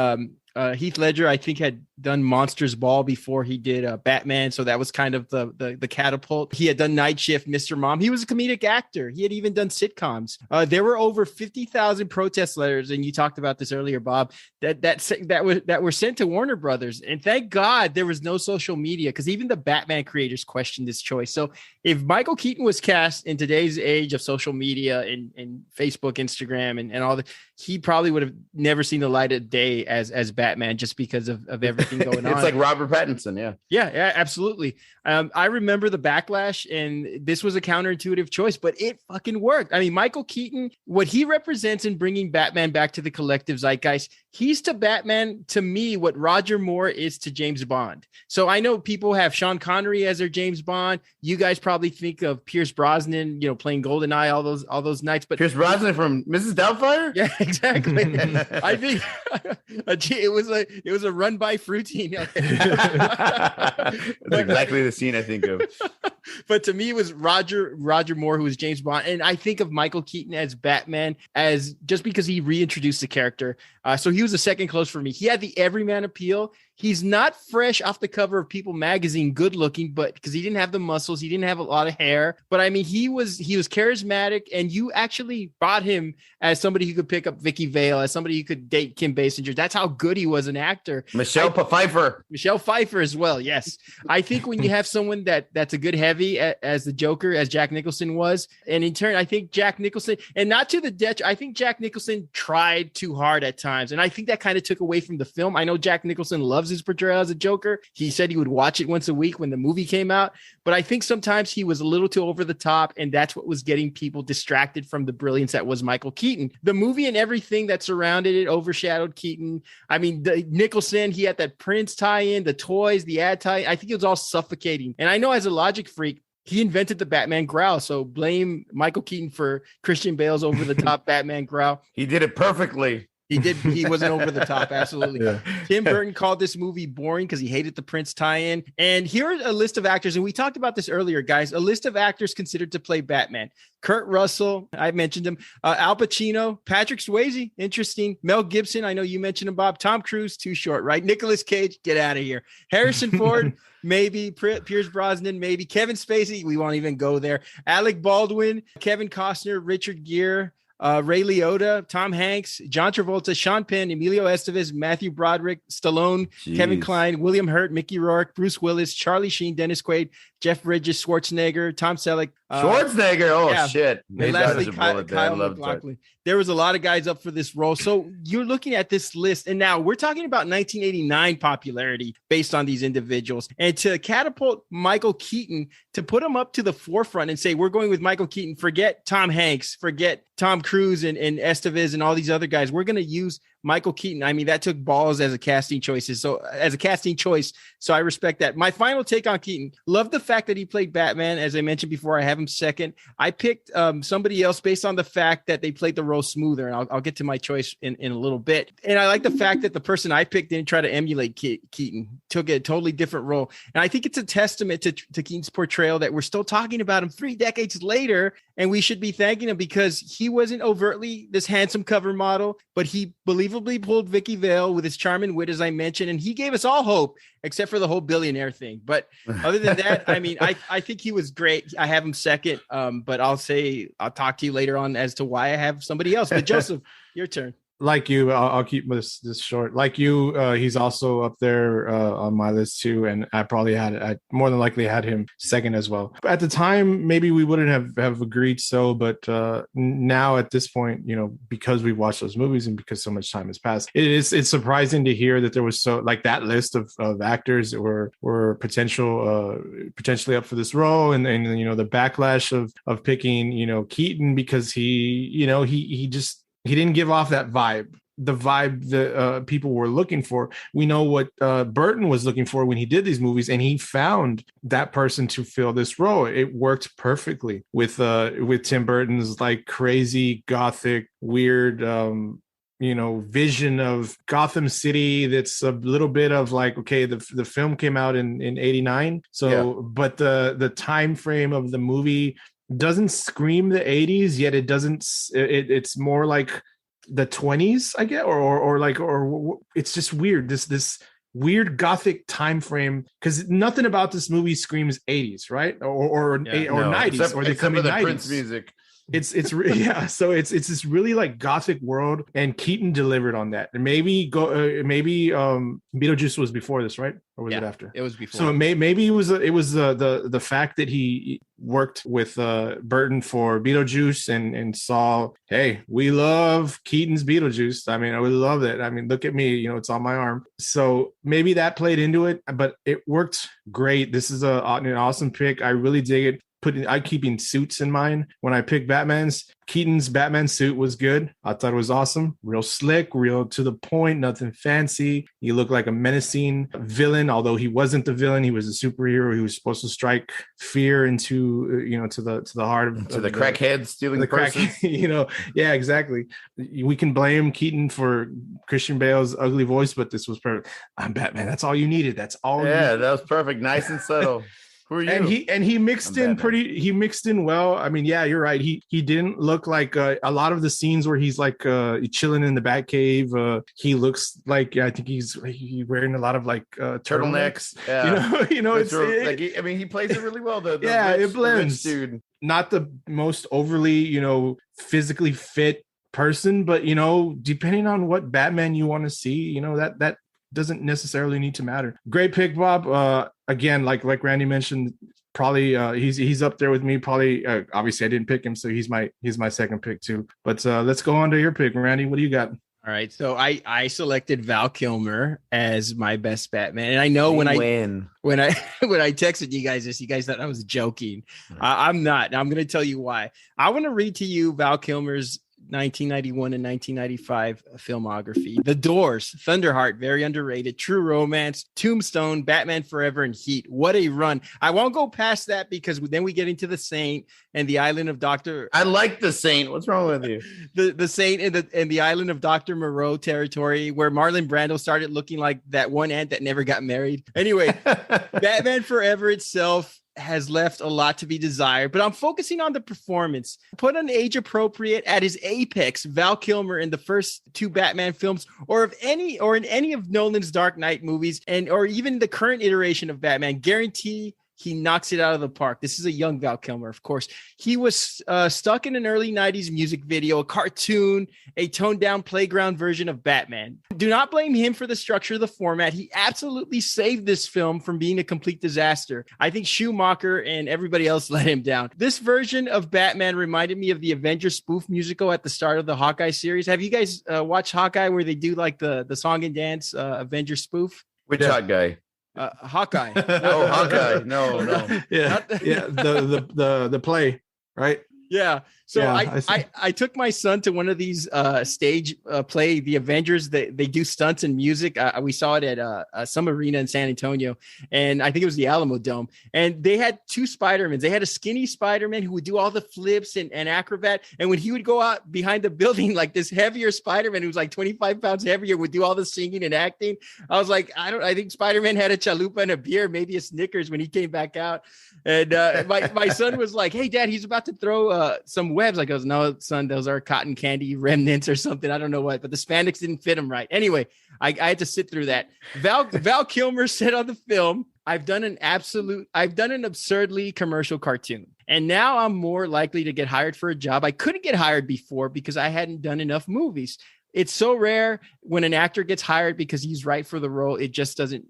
Heath Ledger, I think, had done Monsters Ball before he did Batman. So that was kind of the catapult. He had done Night Shift, Mr. Mom. He was a comedic actor. He had even done sitcoms. There were over 50,000 protest letters, and you talked about this earlier, Bob, that were sent to Warner Brothers. And thank God there was no social media, because even the Batman creators questioned this choice. So if Michael Keaton was cast in today's age of social media and Facebook, Instagram, and all that, he probably would have never seen the light of day as Batman, just because of everything going on. It's like Robert Pattinson. Yeah, absolutely. I remember the backlash, and this was a counterintuitive choice, but it fucking worked. I mean, Michael Keaton, what he represents in bringing Batman back to the collective zeitgeist, he's to Batman, to me, what Roger Moore is to James Bond. So I know people have Sean Connery as their James Bond. You guys probably think of Pierce Brosnan, playing GoldenEye all those nights. But Pierce Brosnan from Mrs. Doubtfire? Yeah, exactly. I think it was a run by fruitine. That's exactly the scene I think of. But to me, it was Roger Moore, who was James Bond. And I think of Michael Keaton as Batman as just because he reintroduced the character. So he was a second close for me. He had the everyman appeal. He's not fresh off the cover of People magazine, good looking, but because he didn't have the muscles, he didn't have a lot of hair. But I mean, he was charismatic, and you actually bought him as somebody who could pick up Vicky Vale, as somebody who could date Kim Basinger. That's how good he was an actor. Michelle Pfeiffer as well. Yes, I think when you have someone that's a good heavy as the Joker, as Jack Nicholson was, and in turn, I think Jack Nicholson, and not to the detriment, I think Jack Nicholson tried too hard at times, and I think that kind of took away from the film. I know Jack Nicholson loves loves his portrayal as a Joker. He said he would watch it once a week when the movie came out. But I think sometimes he was a little too over the top, and that's what was getting people distracted from the brilliance that was Michael Keaton. The movie and everything that surrounded it overshadowed Keaton. I mean, the Nicholson, he had that Prince tie-in, the toys, the ad tie. I think it was all suffocating. And I know as a logic freak, he invented the Batman growl. So blame Michael Keaton for Christian Bale's over-the-top Batman growl. He did it perfectly. He did. He wasn't over the top. Absolutely. Yeah. Tim Burton called this movie boring because he hated the Prince tie-in. And here's a list of actors. And we talked about this earlier, guys. A list of actors considered to play Batman. Kurt Russell. I mentioned him. Al Pacino. Patrick Swayze. Interesting. Mel Gibson. I know you mentioned him, Bob. Tom Cruise. Too short, right? Nicolas Cage. Get out of here. Harrison Ford. Maybe. Pierce Brosnan. Maybe. Kevin Spacey. We won't even go there. Alec Baldwin. Kevin Costner. Richard Gere. Ray Liotta, Tom Hanks, John Travolta, Sean Penn, Emilio Estevez, Matthew Broderick, Stallone, Kevin Kline, William Hurt, Mickey Rourke, Bruce Willis, Charlie Sheen, Dennis Quaid, Jeff Bridges, Schwarzenegger, Tom Selleck. Schwarzenegger, shit. And lastly, Kyle MacLachlan. There was a lot of guys up for this role. So you're looking at this list, and now we're talking about 1989 popularity based on these individuals. And to catapult Michael Keaton, to put him up to the forefront and say, we're going with Michael Keaton, forget Tom Hanks, forget Tom Cruise and Estevez and all these other guys. We're going to use Michael Keaton. I mean, that took balls as a casting choice. So I respect that. My final take on Keaton, love the fact that he played Batman. As I mentioned before, I have him second. I picked somebody else based on the fact that they played the role smoother. And I'll get to my choice in a little bit. And I like the fact that the person I picked didn't try to emulate Keaton, took a totally different role. And I think it's a testament to Keaton's portrayal that we're still talking about him 3 decades later. And we should be thanking him because he wasn't overtly this handsome cover model, but he believably pulled Vicky Vale with his charm and wit, as I mentioned, and he gave us all hope, except for the whole billionaire thing. But other than that, I mean, I think he was great. I have him second, but I'll talk to you later on as to why I have somebody else. But Joseph, your turn. Like you, I'll keep this short. Like you, he's also up there on my list too, and I more than likely had him second as well. At the time, maybe we wouldn't have agreed so, but now at this point, you know, because we watched those movies and because so much time has passed, it's surprising to hear that there was so like that list of actors that were potentially up for this role, and you know the backlash of picking Keaton because he didn't give off that vibe, the vibe that people were looking for. We know what Burton was looking for when he did these movies, and he found that person to fill this role. It worked perfectly with Tim Burton's like crazy gothic, weird, vision of Gotham City. That's a little bit of like, okay, the film came out in 89. So, yeah. But the time frame of the movie doesn't scream the 80s, yet it doesn't. It's more like the 20s, I guess, or it's just weird. This weird gothic time frame, because nothing about this movie screams 80s, right? Or 90s, or the coming 90s. Prince music. So it's this really like gothic world, and Keaton delivered on that. And maybe Beetlejuice was before this, right? Or was it after? It was before. So maybe it was the fact that he worked with Burton for Beetlejuice and saw, hey, we love Keaton's Beetlejuice. I mean, I would love it. I mean, look at me, it's on my arm. So maybe that played into it, but it worked great. This is an awesome pick. I really dig it. I keeping suits in mind when I pick Batman's. Keaton's Batman suit was good. I thought it was awesome. Real slick, real to the point, nothing fancy. He looked like a menacing villain, although he wasn't the villain. He was a superhero. He was supposed to strike fear into, to the heart of the crackheads stealing the purses. Yeah, exactly. We can blame Keaton for Christian Bale's ugly voice, but this was perfect. I'm Batman. That's all you needed. That's all. Yeah, that was perfect. Nice and subtle. Who are you? And he mixed in well. I mean, yeah, you're right. He didn't look like a lot of the scenes where he's like chilling in the Batcave. He looks like, I think he's wearing a lot like turtlenecks. Yeah. He plays it really well. The it blends. Dude. Not the most overly, physically fit person, but depending on what Batman you want to see, that doesn't necessarily need to matter. Great pick, Bob. Again, like Randy mentioned, probably he's up there with me. Probably, obviously, I didn't pick him, so he's my second pick too. But let's go on to your pick, Randy. What do you got? All right, so I selected Val Kilmer as my best Batman, and I know when I texted you guys this, you guys thought I was joking. I'm not. I'm going to tell you why. I want to read to you Val Kilmer's 1991 and 1995 filmography. The Doors, Thunderheart, very underrated, True Romance, Tombstone, Batman Forever, and Heat. What a run. I won't go past that because then we get into The Saint and the Island of Dr. I like The Saint. What's wrong with you? The Saint and the Island of Dr. Moreau territory, where Marlon Brando started looking like that one ant that never got married. Anyway, Batman Forever itself has left a lot to be desired, but I'm focusing on the performance. Put an age appropriate at his apex, Val Kilmer in the first two Batman films, or in any of Nolan's Dark Knight movies, or even the current iteration of Batman, guarantee he knocks it out of the park. This is a young Val Kilmer, of course. He was stuck in an early 90s music video, a cartoon, a toned-down playground version of Batman. Do not blame him for the structure of the format. He absolutely saved this film from being a complete disaster. I think Schumacher and everybody else let him down. This version of Batman reminded me of the Avengers spoof musical at the start of the Hawkeye series. Have you guys watched Hawkeye, where they do like the song and dance Avengers spoof? Which hot guy? Hawkeye. Oh, Hawkeye. No. Yeah. The play, right? Yeah. So Yeah, I took my son to one of these stage play, the Avengers. They do stunts and music. We saw it at some arena in San Antonio, and I think it was the Alamo Dome. And they had two Spider-Mans. They had a skinny Spider-Man who would do all the flips and acrobat. And when he would go out behind the building, like this heavier Spider-Man who was like 25 pounds heavier would do all the singing and acting. I was like, I think Spider-Man had a chalupa and a beer, maybe a Snickers when he came back out. And my son was like, "Hey, Dad, he's about to throw some webs." I goes, "No, son, those are cotton candy remnants or something. I don't know what, but the spandex didn't fit him right." Anyway, I had to sit through that. Val Kilmer said on the film, I've done an absurdly commercial cartoon, and now I'm more likely to get hired for a job I couldn't get hired before because I hadn't done enough movies. It's so rare when an actor gets hired because he's right for the role. It just doesn't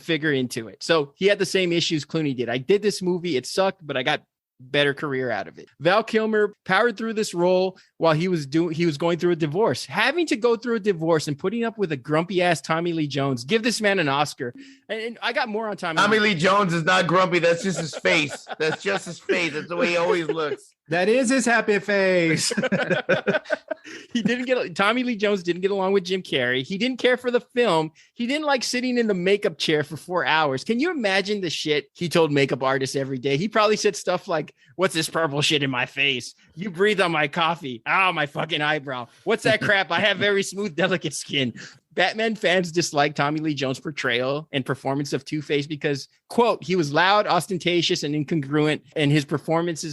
figure into it. So he had the same issues Clooney did. I did this movie. It sucked, but I got better career out of it. Val Kilmer powered through this role while he was going through a divorce. Having to go through a divorce and putting up with a grumpy ass Tommy Lee Jones, give this man an Oscar. And I got more on Tommy Lee Jones is not grumpy. That's just his face. That's just his face. That's the way he always looks. That is his happy face. Tommy Lee Jones didn't get along with Jim Carrey. He didn't care for the film. He didn't like sitting in the makeup chair for 4 hours. Can you imagine the shit he told makeup artists every day? He probably said stuff like, "What's this purple shit in my face? You breathe on my coffee. Oh, my fucking eyebrow. What's that crap? I have very smooth, delicate skin." Batman fans dislike Tommy Lee Jones' portrayal and performance of Two-Face because, quote, he was loud, ostentatious, and incongruent, and his performance,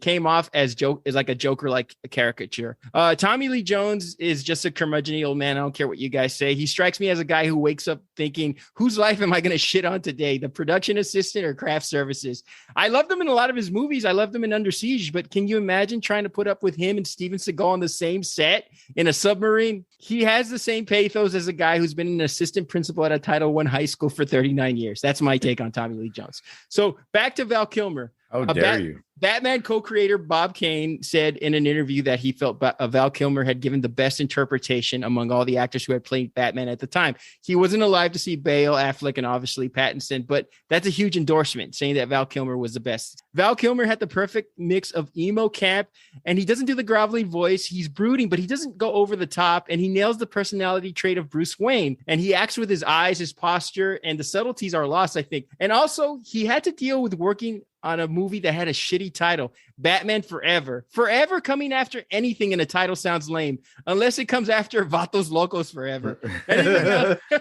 came off as like a Joker-like caricature. Tommy Lee Jones is just a curmudgeon old man. I don't care what you guys say. He strikes me as a guy who wakes up thinking, whose life am I going to shit on today? The production assistant or craft services? I loved him in a lot of his movies. I loved him in Under Siege, but can you imagine trying to put up with him and Steven Seagal on the same set in a submarine? He has the same pathos as a guy who's been an assistant principal at a Title I high school for 39 years. That's my take on Tommy Lee Jones. So back to Val Kilmer. How dare you? Batman co-creator Bob Kane said in an interview that he felt Val Kilmer had given the best interpretation among all the actors who had played Batman at the time. He wasn't alive to see Bale, Affleck, and obviously Pattinson, but that's a huge endorsement, saying that Val Kilmer was the best. Val Kilmer had the perfect mix of emo camp, and he doesn't do the grovelly voice. He's brooding, but he doesn't go over the top, and he nails the personality trait of Bruce Wayne, and he acts with his eyes, his posture, and the subtleties are lost, I think. And also, he had to deal with working on a movie that had a shitty title, Batman Forever. Forever coming after anything in a title sounds lame, unless it comes after Vatos Locos Forever.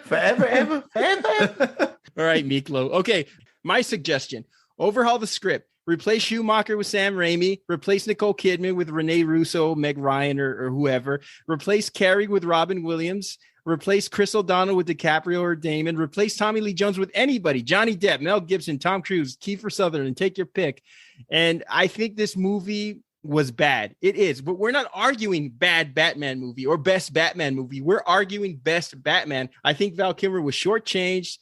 Forever, ever. All right, Miklo. Okay, my suggestion, overhaul the script. Replace Schumacher with Sam Raimi. Replace Nicole Kidman with Renee Russo, Meg Ryan, or whoever. Replace Carrie with Robin Williams. Replace Chris O'Donnell with DiCaprio or Damon. Replace Tommy Lee Jones with anybody. Johnny Depp, Mel Gibson, Tom Cruise, Kiefer Sutherland, take your pick. And I think this movie was bad. It is, but we're not arguing bad Batman movie or best Batman movie. We're arguing best Batman. I think Val Kilmer was shortchanged.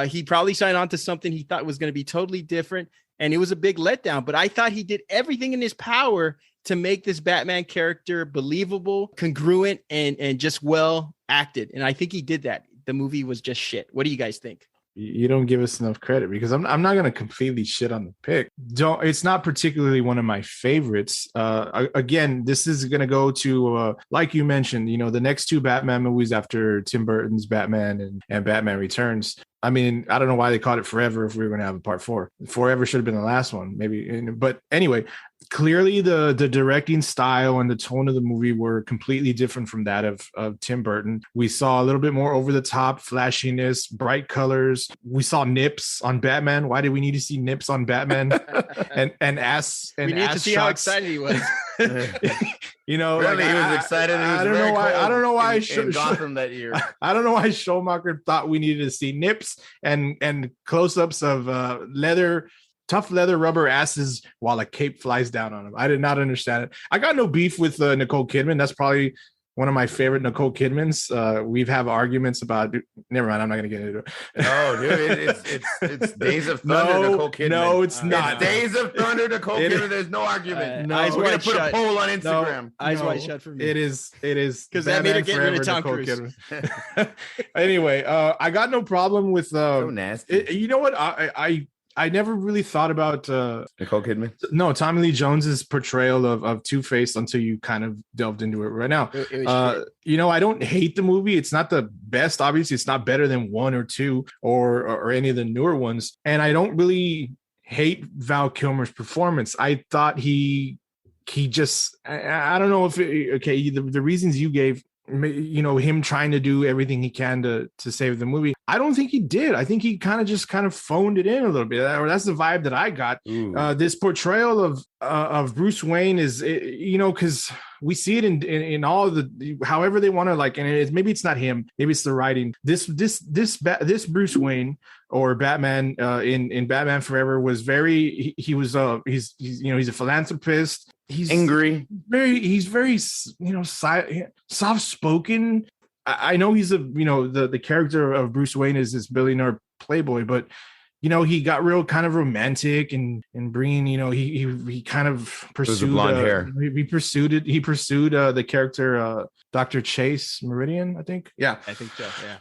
He probably signed on to something he thought was going to be totally different, and it was a big letdown. But I thought he did everything in his power to make this Batman character believable, congruent, and just well acted. And I think he did that. The movie was just shit. What do you guys think? You don't give us enough credit, because I'm not going to completely shit on the pick. It's not particularly one of my favorites. Again, this is going to go to, like you mentioned, the next two Batman movies after Tim Burton's Batman and Batman Returns. I mean, I don't know why they called it Forever if we were going to have a part 4. Forever should have been the last one, maybe. But anyway, clearly the directing style and the tone of the movie were completely different from that of Tim Burton. We saw a little bit more over the top flashiness, bright colors. We saw nips on Batman. Why did we need to see nips on Batman? and ass and we need ass to see shots. how excited he was. Really, like, he was excited. I don't know why. I don't know why in Gotham that year. I don't know why Schumacher thought we needed to see nips and close-ups of tough leather rubber asses while a cape flies down on him. I did not understand it. I got no beef with Nicole Kidman. That's probably one of my favorite Nicole Kidmans. We've had arguments about. Never mind. I'm not going to get into it. Oh, dude, it's Days of Thunder. Nicole Kidman. No, it's not. Days of Thunder. Nicole Kidman. There's no argument. No, we're going to put a poll on Instagram. Eyes wide shut for me. It is because that made her get rid of Tom Cruise. Anyway, I got no problem with. So nasty. You know what? I never really thought about Nicole Kidman. No, Tommy Lee Jones's portrayal of Two-Face until you kind of delved into it right now. I don't hate the movie. It's not the best. Obviously, it's not better than 1 or 2 or any of the newer ones. And I don't really hate Val Kilmer's performance. I thought he just, I don't know if the reasons you gave, him trying to do everything he can to save the movie. I don't think he did. I think he kind of phoned it in a little bit. Or that's the vibe that I got. This portrayal of Bruce Wayne is, because we see it in all of the, however they want to and maybe it's not him, maybe it's the writing. This Bruce Wayne or Batman in Batman Forever was very. He's a philanthropist. He's angry. He's very soft spoken. I know he's the character of Bruce Wayne is this billionaire playboy, but he got real kind of romantic and bringing he kind of pursued blonde hair. He pursued the character Dr. Chase Meridian, I think. Yeah, I think so. Yeah.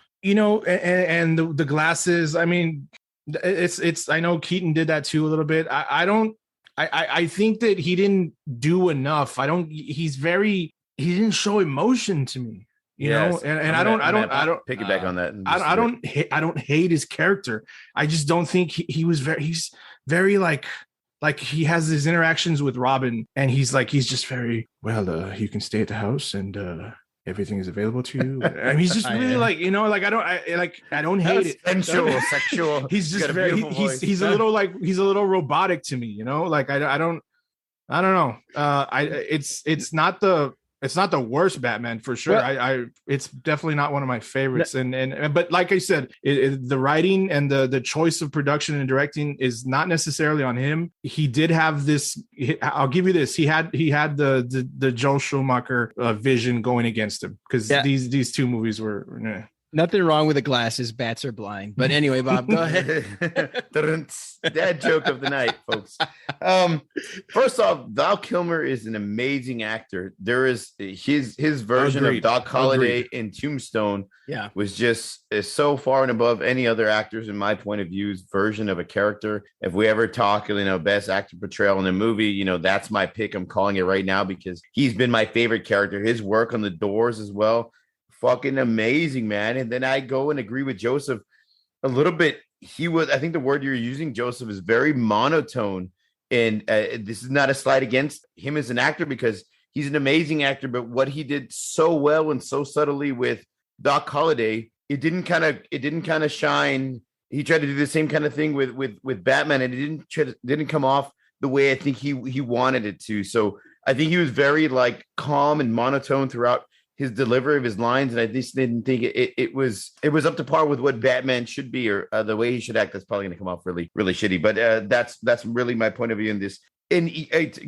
And the glasses. I mean, it's. I know Keaton did that too a little bit. I think that he didn't do enough. He didn't show emotion to me, and I don't piggyback on that. I don't hate his character. I just don't think he's very like he has his interactions with Robin and he's just very, you can stay at the house and, everything is available to you. I mean, he's just really I don't hate it. Sensual, sexual. He's just very, he's a little robotic to me, I don't know. It's not the worst Batman for sure. It's definitely not one of my favorites. But like I said, the writing and the choice of production and directing is not necessarily on him. He did have this. I'll give you this. He had the Joel Schumacher vision going against him because these two movies were. Nothing wrong with the glasses. Bats are blind. But anyway, Bob, go ahead. Dad joke of the night, folks. First off, Val Kilmer is an amazing actor. There is his version of Doc Holliday in Tombstone. Yeah, was just so far and above any other actors in my point of view's version of a character. If we ever talk, best actor portrayal in a movie, that's my pick. I'm calling it right now because he's been my favorite character. His work on The Doors as well. Fucking amazing, man. And then I go and agree with Joseph a little bit. I think the word you're using, Joseph, is very monotone. And this is not a slight against him as an actor because he's an amazing actor. But what he did so well and so subtly with Doc Holliday, it didn't kind of shine. He tried to do the same kind of thing with Batman, and it didn't come off the way I think he wanted it to. So I think he was very calm and monotone throughout his delivery of his lines, and I just didn't think it was up to par with what Batman should be, or the way he should act. That's probably going to come off really, really shitty. But that's really my point of view in this. And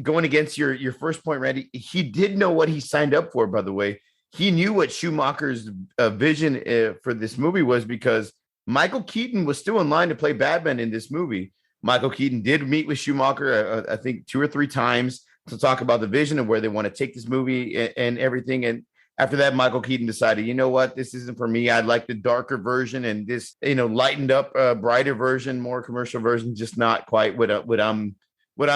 going against your first point, Randy, he did know what he signed up for. By the way, he knew what Schumacher's vision for this movie was because Michael Keaton was still in line to play Batman in this movie. Michael Keaton did meet with Schumacher, I think 2 or 3 times. to talk about the vision of where they want to take this movie and everything. And after that, Michael Keaton decided, you know what, this isn't for me. I'd like the darker version and this, lightened up, brighter version, more commercial version, just not quite what I'm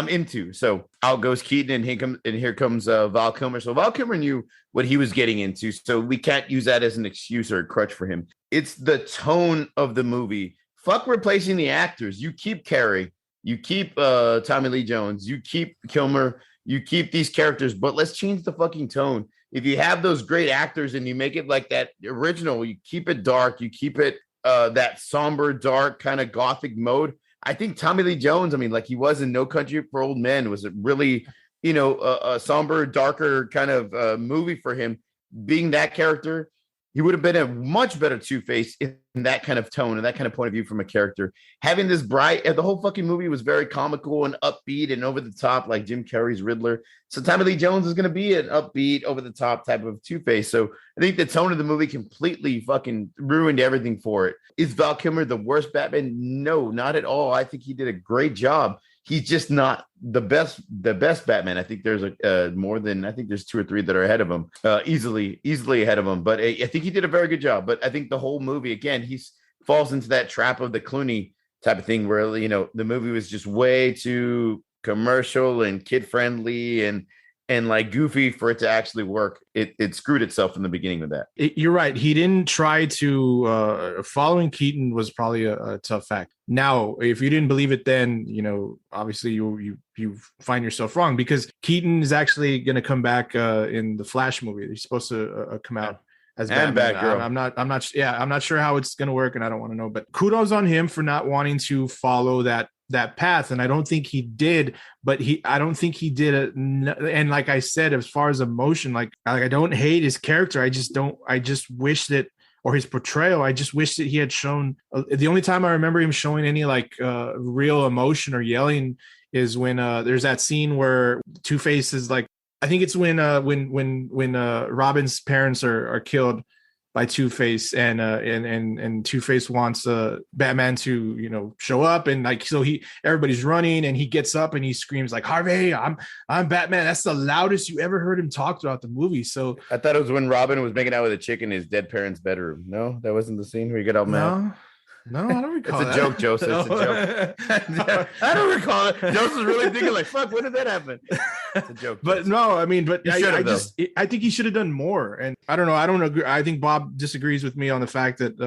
into. So out goes Keaton, and here comes Val Kilmer. So Val Kilmer knew what he was getting into, so we can't use that as an excuse or a crutch for him. It's the tone of the movie. Fuck replacing the actors. You keep Carey, you keep Tommy Lee Jones, you keep Kilmer, you keep these characters, but let's change the fucking tone. If you have those great actors and you make it like that original, you keep it dark, you keep it that somber, dark kind of gothic mode. I think Tommy Lee Jones, like he was in No Country for Old Men, was a really, a somber, darker kind of movie for him. Being that character, he would have been a much better Two-Face in that kind of tone and that kind of point of view from a character. Having this bright, the whole fucking movie was very comical and upbeat and over the top, like Jim Carrey's Riddler. So Tommy Lee Jones is going to be an upbeat, over the top type of Two-Face. So I think the tone of the movie completely fucking ruined everything for it. Is Val Kilmer the worst Batman? No, not at all. I think he did a great job. He's just not the best Batman. I think there's there's 2 or 3 that are ahead of him, easily ahead of him. But I think he did a very good job. But I think the whole movie, again, he falls into that trap of the Clooney type of thing where, the movie was just way too commercial and kid friendly and like goofy for it to actually work. It screwed itself in the beginning with that. You're right. He didn't try to following Keaton was probably a tough fact. Now, if you didn't believe it then, obviously you find yourself wrong, because Keaton is actually going to come back in the Flash movie. He's supposed to come out as Batman. I'm not sure how it's going to work, and I don't want to know, but kudos on him for not wanting to follow that path. And I don't think he did, but I don't think he did it. And like I said, as far as emotion, like I don't hate his character. I just wish that, or his portrayal, I just wish that he had shown, the only time I remember him showing any like real emotion or yelling is when there's that scene where Two-Face is like, I think it's when Robin's parents are killed by Two-Face, and Two-Face wants Batman to show up, and like so everybody's running, and he gets up and he screams like, "Harvey, I'm Batman." That's the loudest you ever heard him talk throughout the movie. So I thought it was when Robin was making out with a chick in his dead parents' bedroom. No, that wasn't the scene where you get all mad. No, I don't recall. It's a joke, Joseph. It's a joke. I don't recall it. Joseph's really thinking like, "Fuck, when did that happen?" It's a joke. But no, I think he should have done more. And I don't know. I don't agree. I think Bob disagrees with me on the fact that,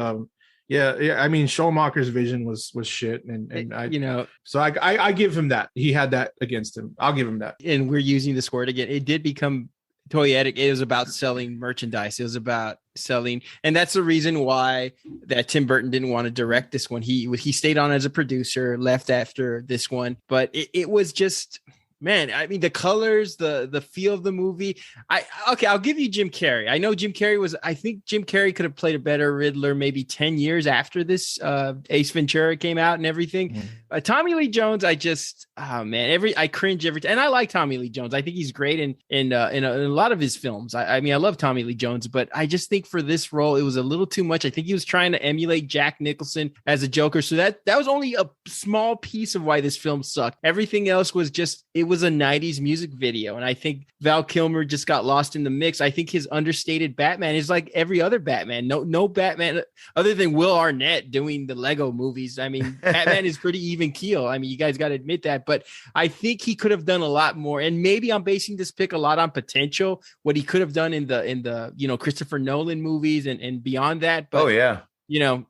I mean, Schumacher's vision was shit, so I give him that. He had that against him. I'll give him that. And we're using this word again. It did become toyetic. It was about selling merchandise. It was about selling, and that's the reason why that Tim Burton didn't want to direct this one. He stayed on as a producer, left after this one, but it was just, man, I mean, the colors, the feel of the movie. I'll give you Jim Carrey. I know I think Jim Carrey could have played a better Riddler maybe 10 years after this Ace Ventura came out and everything. Mm-hmm. Tommy Lee Jones, I cringe every time. And I like Tommy Lee Jones. I think he's great in a lot of his films. I mean, I love Tommy Lee Jones, but I just think for this role, it was a little too much. I think he was trying to emulate Jack Nicholson as a Joker. So that was only a small piece of why this film sucked. Everything else was just, it was a 90s music video. And I think Val Kilmer just got lost in the mix. I think his understated Batman is like every other Batman. No Batman other than Will Arnett doing the Lego movies. I mean, Batman is pretty even keel. I mean, you guys got to admit that, but I think he could have done a lot more. And maybe I'm basing this pick a lot on potential, what he could have done in the Christopher Nolan movies and beyond that. But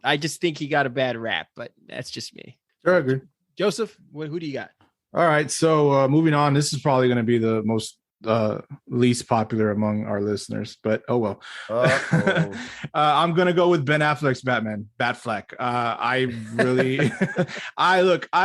I just think he got a bad rap, but that's just me. Sure, good. Joseph, who do you got? All right, so moving on. This is probably going to be the most least popular among our listeners, but oh well. I'm going to go with Ben Affleck's Batman, Batfleck. I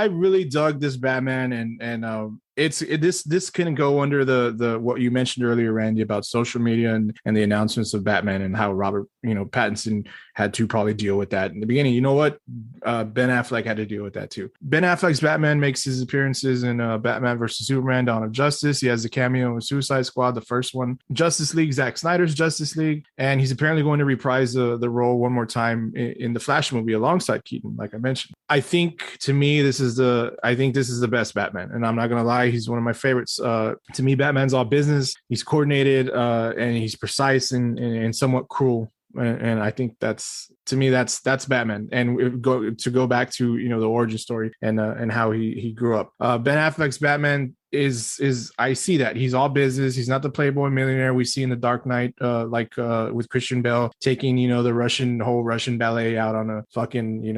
really dug this Batman, and this can go under the what you mentioned earlier, Randy, about social media and the announcements of Batman and how Robert Pattinson had to probably deal with that in the beginning. You know what? Ben Affleck had to deal with that too. Ben Affleck's Batman makes his appearances in Batman vs Superman: Dawn of Justice. He has a cameo in Suicide Squad, the first one, Justice League, Zack Snyder's Justice League, and he's apparently going to reprise the role one more time in the Flash movie alongside Keaton, like I mentioned. I think to me this is the best Batman, and I'm not gonna lie. He's one of my favorites. To me, Batman's all business. He's coordinated and he's precise and somewhat cruel. And I think that's Batman. And go back to the origin story and how he grew up. Ben Affleck's Batman is I see that he's all business. He's not the playboy millionaire we see in the Dark Knight, with Christian Bale taking the whole Russian ballet out on a fucking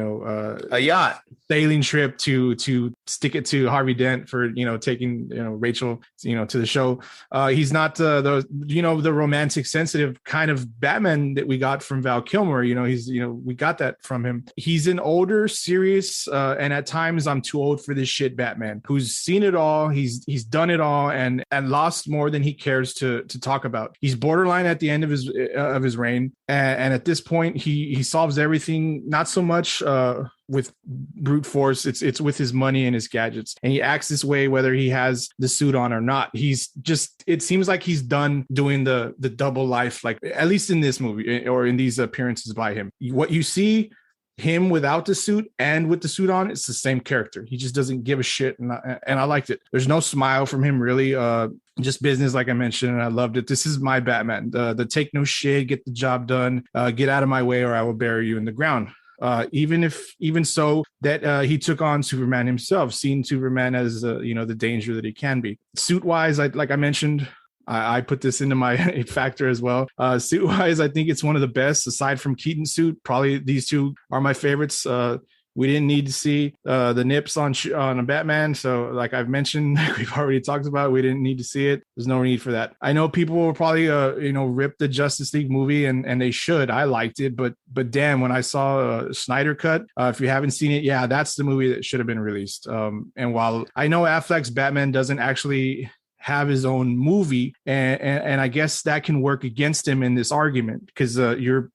a yacht sailing trip to stick it to Harvey Dent for taking Rachel to the show. He's not the romantic sensitive kind of Batman that we got from Val Kilmer. We got that from him. He's an older, serious, and at times I'm too old for this shit Batman who's seen it all. He's done it all and lost more than he cares to talk about. He's borderline at the end of his reign, and at this point he solves everything. Not so much with brute force. It's with his money and his gadgets, and he acts this way whether he has the suit on or not. It seems like he's done doing the double life, like at least in this movie or in these appearances by him. What you see him without the suit and with the suit on, it's the same character. He just doesn't give a shit, and I liked it. There's no smile from him really. Just business, like I mentioned, and I loved it. This is my Batman. The take no shit, get the job done, get out of my way or I will bury you in the ground. Even so that he took on Superman himself, seeing Superman as the danger that he can be. Suit wise, like I mentioned, I put this into my factor as well. Suit wise, I think it's one of the best aside from Keaton's suit. Probably these two are my favorites. We didn't need to see the nips on a Batman. So like I've mentioned, we've already talked about it. We didn't need to see it. There's no need for that. I know people will probably, rip the Justice League movie and they should. I liked it, but damn, when I saw Snyder Cut, if you haven't seen it, yeah, that's the movie that should have been released. And while I know Affleck's Batman doesn't actually have his own movie, and I guess that can work against him in this argument because your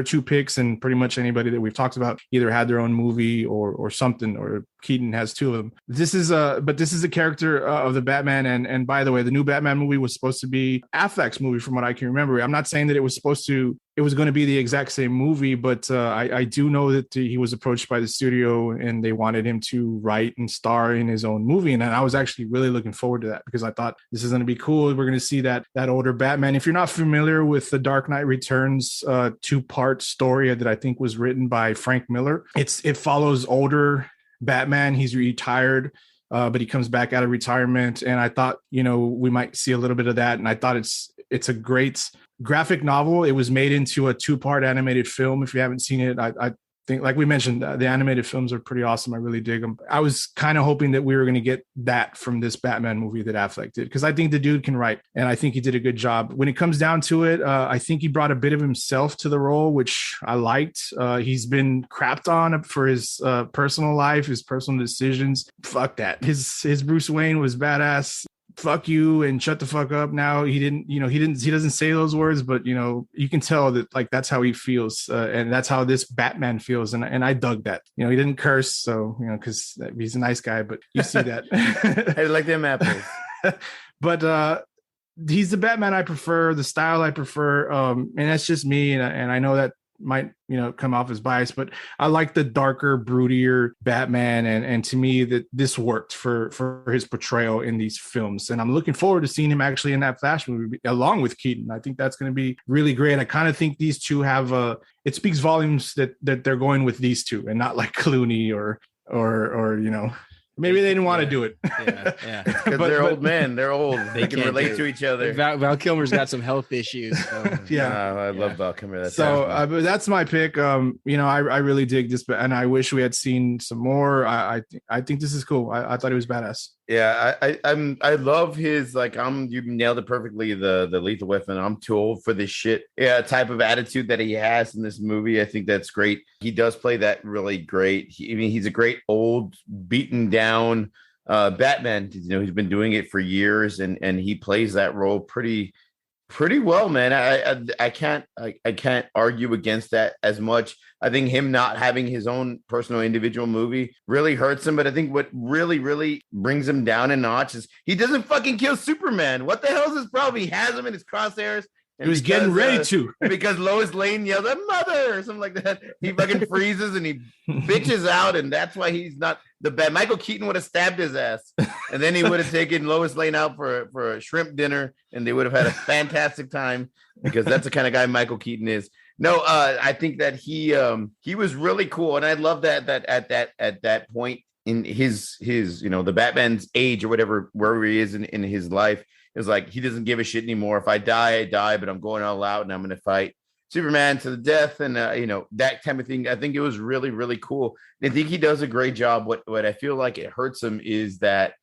two picks and pretty much anybody that we've talked about either had their own movie or something, or Keaton has two of them. This is a character of the Batman. And by the way, the new Batman movie was supposed to be Affleck's movie from what I can remember. I'm not saying that it was going to be the exact same movie, but I do know that he was approached by the studio and they wanted him to write and star in his own movie. And I was actually really looking forward to that because I thought this is going to be cool. We're going to see that older Batman. If you're not familiar with the Dark Knight Returns 2-part story that I think was written by Frank Miller, it follows older Batman. He's retired, but he comes back out of retirement. And I thought, we might see a little bit of that. And I thought it's a great graphic novel. It was made into a 2-part animated film. If you haven't seen it, I think, like we mentioned, the animated films are pretty awesome. I really dig them. I was kind of hoping that we were going to get that from this Batman movie that Affleck did, because I think the dude can write, and I think he did a good job. When it comes down to it, I think he brought a bit of himself to the role, which I liked. He's been crapped on for his personal life, his personal decisions. Fuck that. His Bruce Wayne was badass. Fuck you and shut the fuck up. Now he doesn't say those words, but you can tell that like that's how he feels, and that's how this Batman feels, and I dug that. He didn't curse, so because he's a nice guy, but you see that. I like them apples. But he's the Batman I prefer, the style I prefer, and that's just me, and I know that might come off as biased, but I like the darker, broodier Batman, and to me that this worked for his portrayal in these films, and I'm looking forward to seeing him actually in that Flash movie along with Keaton. I think that's going to be really great. I kind of think these two have it speaks volumes that they're going with these two and not like Clooney or maybe they didn't want to do it. Yeah. Because they're old men. They're old. They can relate to each other. Val Kilmer's got some health issues. So. I love Val Kilmer. But that's my pick. I really dig this, and I wish we had seen some more. I think this is cool. I thought it was badass. Yeah, I love his you nailed it perfectly. The lethal weapon. I'm too old for this shit. Yeah, type of attitude that he has in this movie. I think that's great. He does play that really great. He's a great old beaten down Batman. He's been doing it for years, and he plays that role pretty well, man. I can't argue against that as much. I think him not having his own personal individual movie really hurts him. But I think what really, really brings him down a notch is he doesn't fucking kill Superman. What the hell is his problem? He has him in his crosshairs He was getting ready to. Because Lois Lane yelled at mother or something like that. He fucking freezes and he bitches out, and that's why he's not the bad. Michael Keaton would have stabbed his ass, and then he would have taken Lois Lane out for a shrimp dinner, and they would have had a fantastic time because that's the kind of guy Michael Keaton is. No, I think that he was really cool, and I love that at that point in his the Batman's age or whatever, wherever he is in his life. It's like he doesn't give a shit anymore. If I die, I die, but I'm going all out and I'm going to fight Superman to the death, and that kind of thing. I think it was really, really cool. I think he does a great job. What I feel like it hurts him is that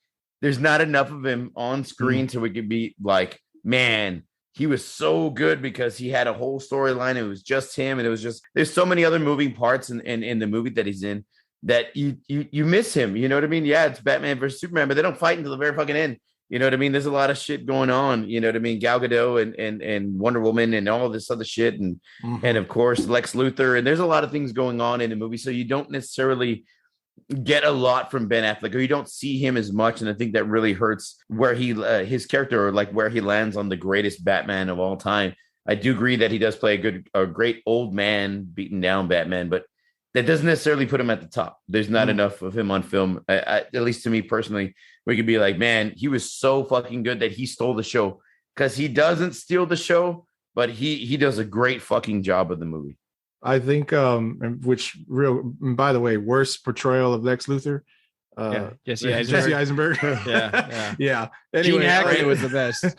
there's not enough of him on screen so we could be like, man, he was so good because he had a whole storyline. It was just him, and it was just there's so many other moving parts in the movie that he's in that you miss him. You know what I mean? Yeah, it's Batman versus Superman, but they don't fight until the very fucking end. You know what I mean? There's a lot of shit going on. You know what I mean? Gal Gadot and Wonder Woman and all this other shit. And of course, Lex Luthor. And there's a lot of things going on in the movie. So you don't necessarily get a lot from Ben Affleck, or you don't see him as much. And I think that really hurts where his character, or like where he lands on the greatest Batman of all time. I do agree that he does play a great old man, beaten down Batman, but that doesn't necessarily put him at the top. There's not enough of him on film, at least to me personally, where you could be like, man, he was so fucking good that he stole the show, because he doesn't steal the show, but he does a great fucking job of the movie. I think, by the way, worst portrayal of Lex Luthor. Jesse Eisenberg. yeah. Anyway, Gene Hackman was the best.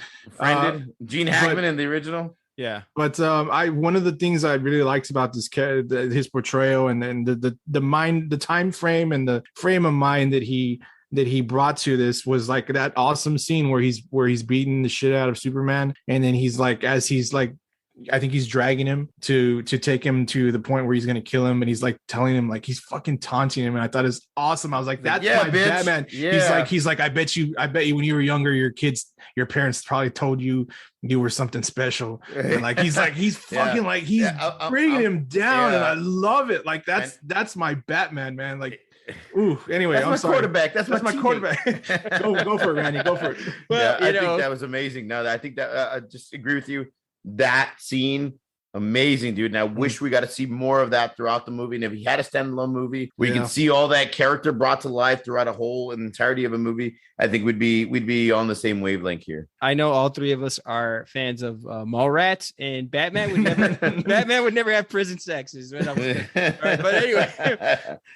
Gene Hackman in the original. Yeah, but one of the things I really liked about this his portrayal, and then the time frame and the frame of mind that he brought to this was like that awesome scene where he's beating the shit out of Superman, and then he's like, as he's like, I think he's dragging him to take him to the point where he's going to kill him. And he's like telling him, like, he's fucking taunting him. And I thought it's awesome. I was like, that's my bitch. Batman. Yeah. He's like, I bet you when you were younger, your parents probably told you were something special. And like, he's fucking like, he's bringing him down. And I love it. Like, that's my Batman, man. Like, ooh, anyway, that's I'm my sorry. Quarterback. That's my quarterback. go for it, Randy. Go for it. Well, I think that was amazing. No, I think that I just agree with you. That scene, amazing, dude. And I wish we got to see more of that throughout the movie. And if he had a standalone movie, we could see all that character brought to life throughout an entirety of a movie. I think we'd be on the same wavelength here. I know all three of us are fans of Mallrats, and Batman would never have prison sex. All right, but anyway,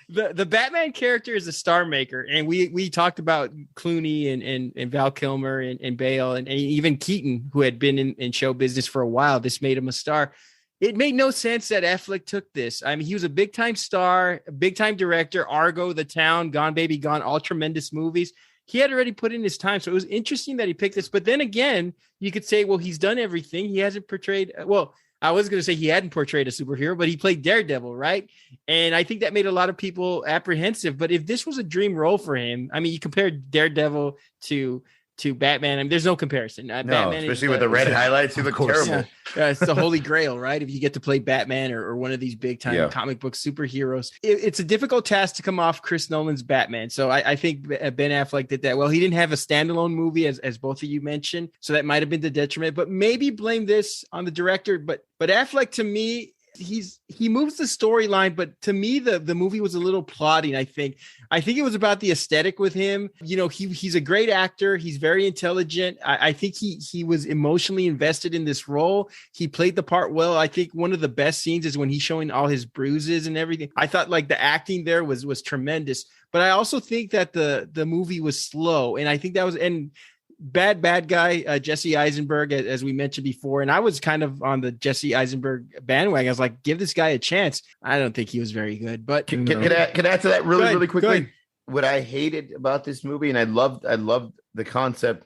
the Batman character is a star maker, and we talked about Clooney and Val Kilmer and Bale and even Keaton, who had been in show business for a while. This made him a star. It made no sense that Affleck took this. I mean, he was a big time star, a big time director. Argo, The Town, Gone Baby Gone, all tremendous movies. He had already put in his time. So it was interesting that he picked this. But then again, you could say, well, he's done everything. He hasn't portrayed. Well, I was going to say he hadn't portrayed a superhero, but he played Daredevil, right? And I think that made a lot of people apprehensive. But if this was a dream role for him, I mean, you compare Daredevil to Batman. I mean, there's no comparison. Batman, especially with the red highlights, he looked terrible. It's the holy grail, right? If you get to play Batman or one of these big time comic book superheroes, it's a difficult task to come off Chris Nolan's Batman. So I think Ben Affleck did that well. He didn't have a standalone movie, as both of you mentioned, so that might have been the detriment. But maybe blame this on the director. But Affleck, to me, he moves the storyline, but to me the movie was a little plotting. I think it was about the aesthetic with him. You know, he's a great actor. He's very intelligent. I think he was emotionally invested in this role. He played the part well. I think one of the best scenes is when he's showing all his bruises and everything. I thought like the acting there was tremendous. But I also think that the movie was slow, and I think that was bad guy Jesse Eisenberg, as we mentioned before, and I was kind of on the Jesse Eisenberg bandwagon. I was like, give this guy a chance. I don't think he was very good, but can I add to that really quickly? What I hated about this movie, and I loved the concept,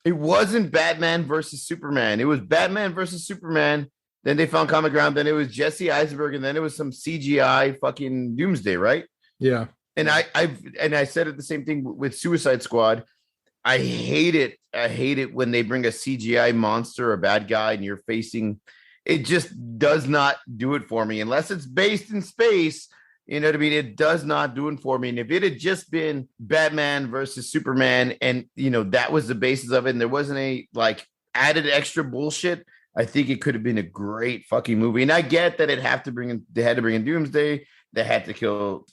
it wasn't Batman versus Superman. It was Batman versus Superman. Then they found common ground. Then it was Jesse Eisenberg, and then it was some CGI fucking Doomsday, right? Yeah. And I said it the same thing with Suicide Squad. I hate it. I hate it when they bring a CGI monster or bad guy and you're facing. It just does not do it for me unless it's based in space. You know what I mean? It does not do it for me. And if it had just been Batman versus Superman, and that was the basis of it, and there wasn't any like added extra bullshit, I think it could have been a great fucking movie. And I get that they had to bring in Doomsday. They had to kill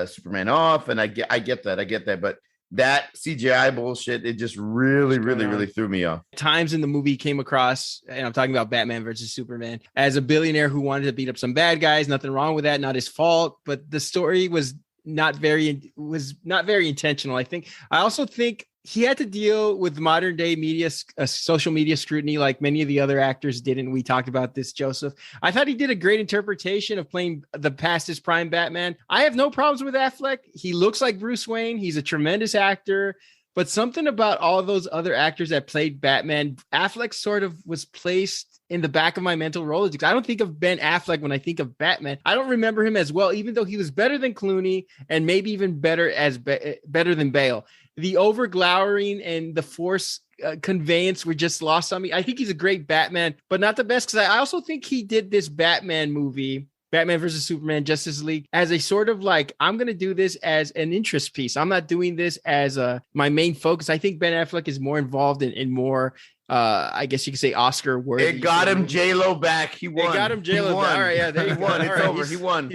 Superman off. And I get that. But that CGI bullshit, it just really threw me off. Times in the movie came across, and I'm talking about Batman versus Superman, as a billionaire who wanted to beat up some bad guys. Nothing wrong with that. Not his fault. But the story was not very intentional. I also think he had to deal with modern day media, social media scrutiny, like many of the other actors didn't. We talked about this, Joseph. I thought he did a great interpretation of playing the past his prime Batman. I have no problems with Affleck. He looks like Bruce Wayne. He's a tremendous actor, but something about all of those other actors that played Batman, Affleck sort of was placed in the back of my mental Rolodex. I don't think of Ben Affleck when I think of Batman. I don't remember him as well, even though he was better than Clooney and maybe even better than Bale. The over glowering and the force conveyance were just lost on me. I think he's a great Batman, but not the best, because I also think he did this Batman movie, Batman versus Superman, Justice League, as a sort of like, I'm going to do this as an interest piece. I'm not doing this as my main focus. I think Ben Affleck is more involved in more, I guess you could say Oscar worthy. It got him J-Lo back. He won. It got him J-Lo back. All right, yeah, there you go. It's over. He won.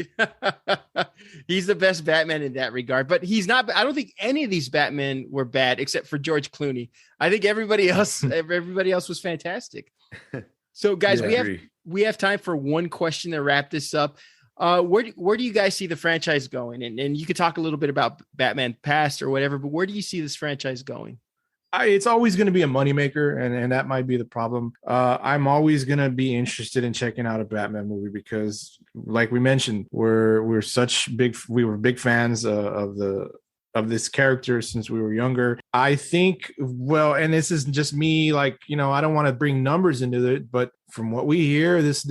He's the best Batman in that regard, but he's not. I don't think any of these Batmen were bad except for George Clooney. I think everybody else was fantastic. So, guys, we have time for one question to wrap this up. Where do you guys see the franchise going? And you could talk a little bit about Batman past or whatever, but where do you see this franchise going? It's always going to be a moneymaker, and that might be the problem. I'm always going to be interested in checking out a Batman movie because, like we mentioned, we were big fans of this character since we were younger. I think, well, and this is just me, like, I don't want to bring numbers into it, but from what we hear, this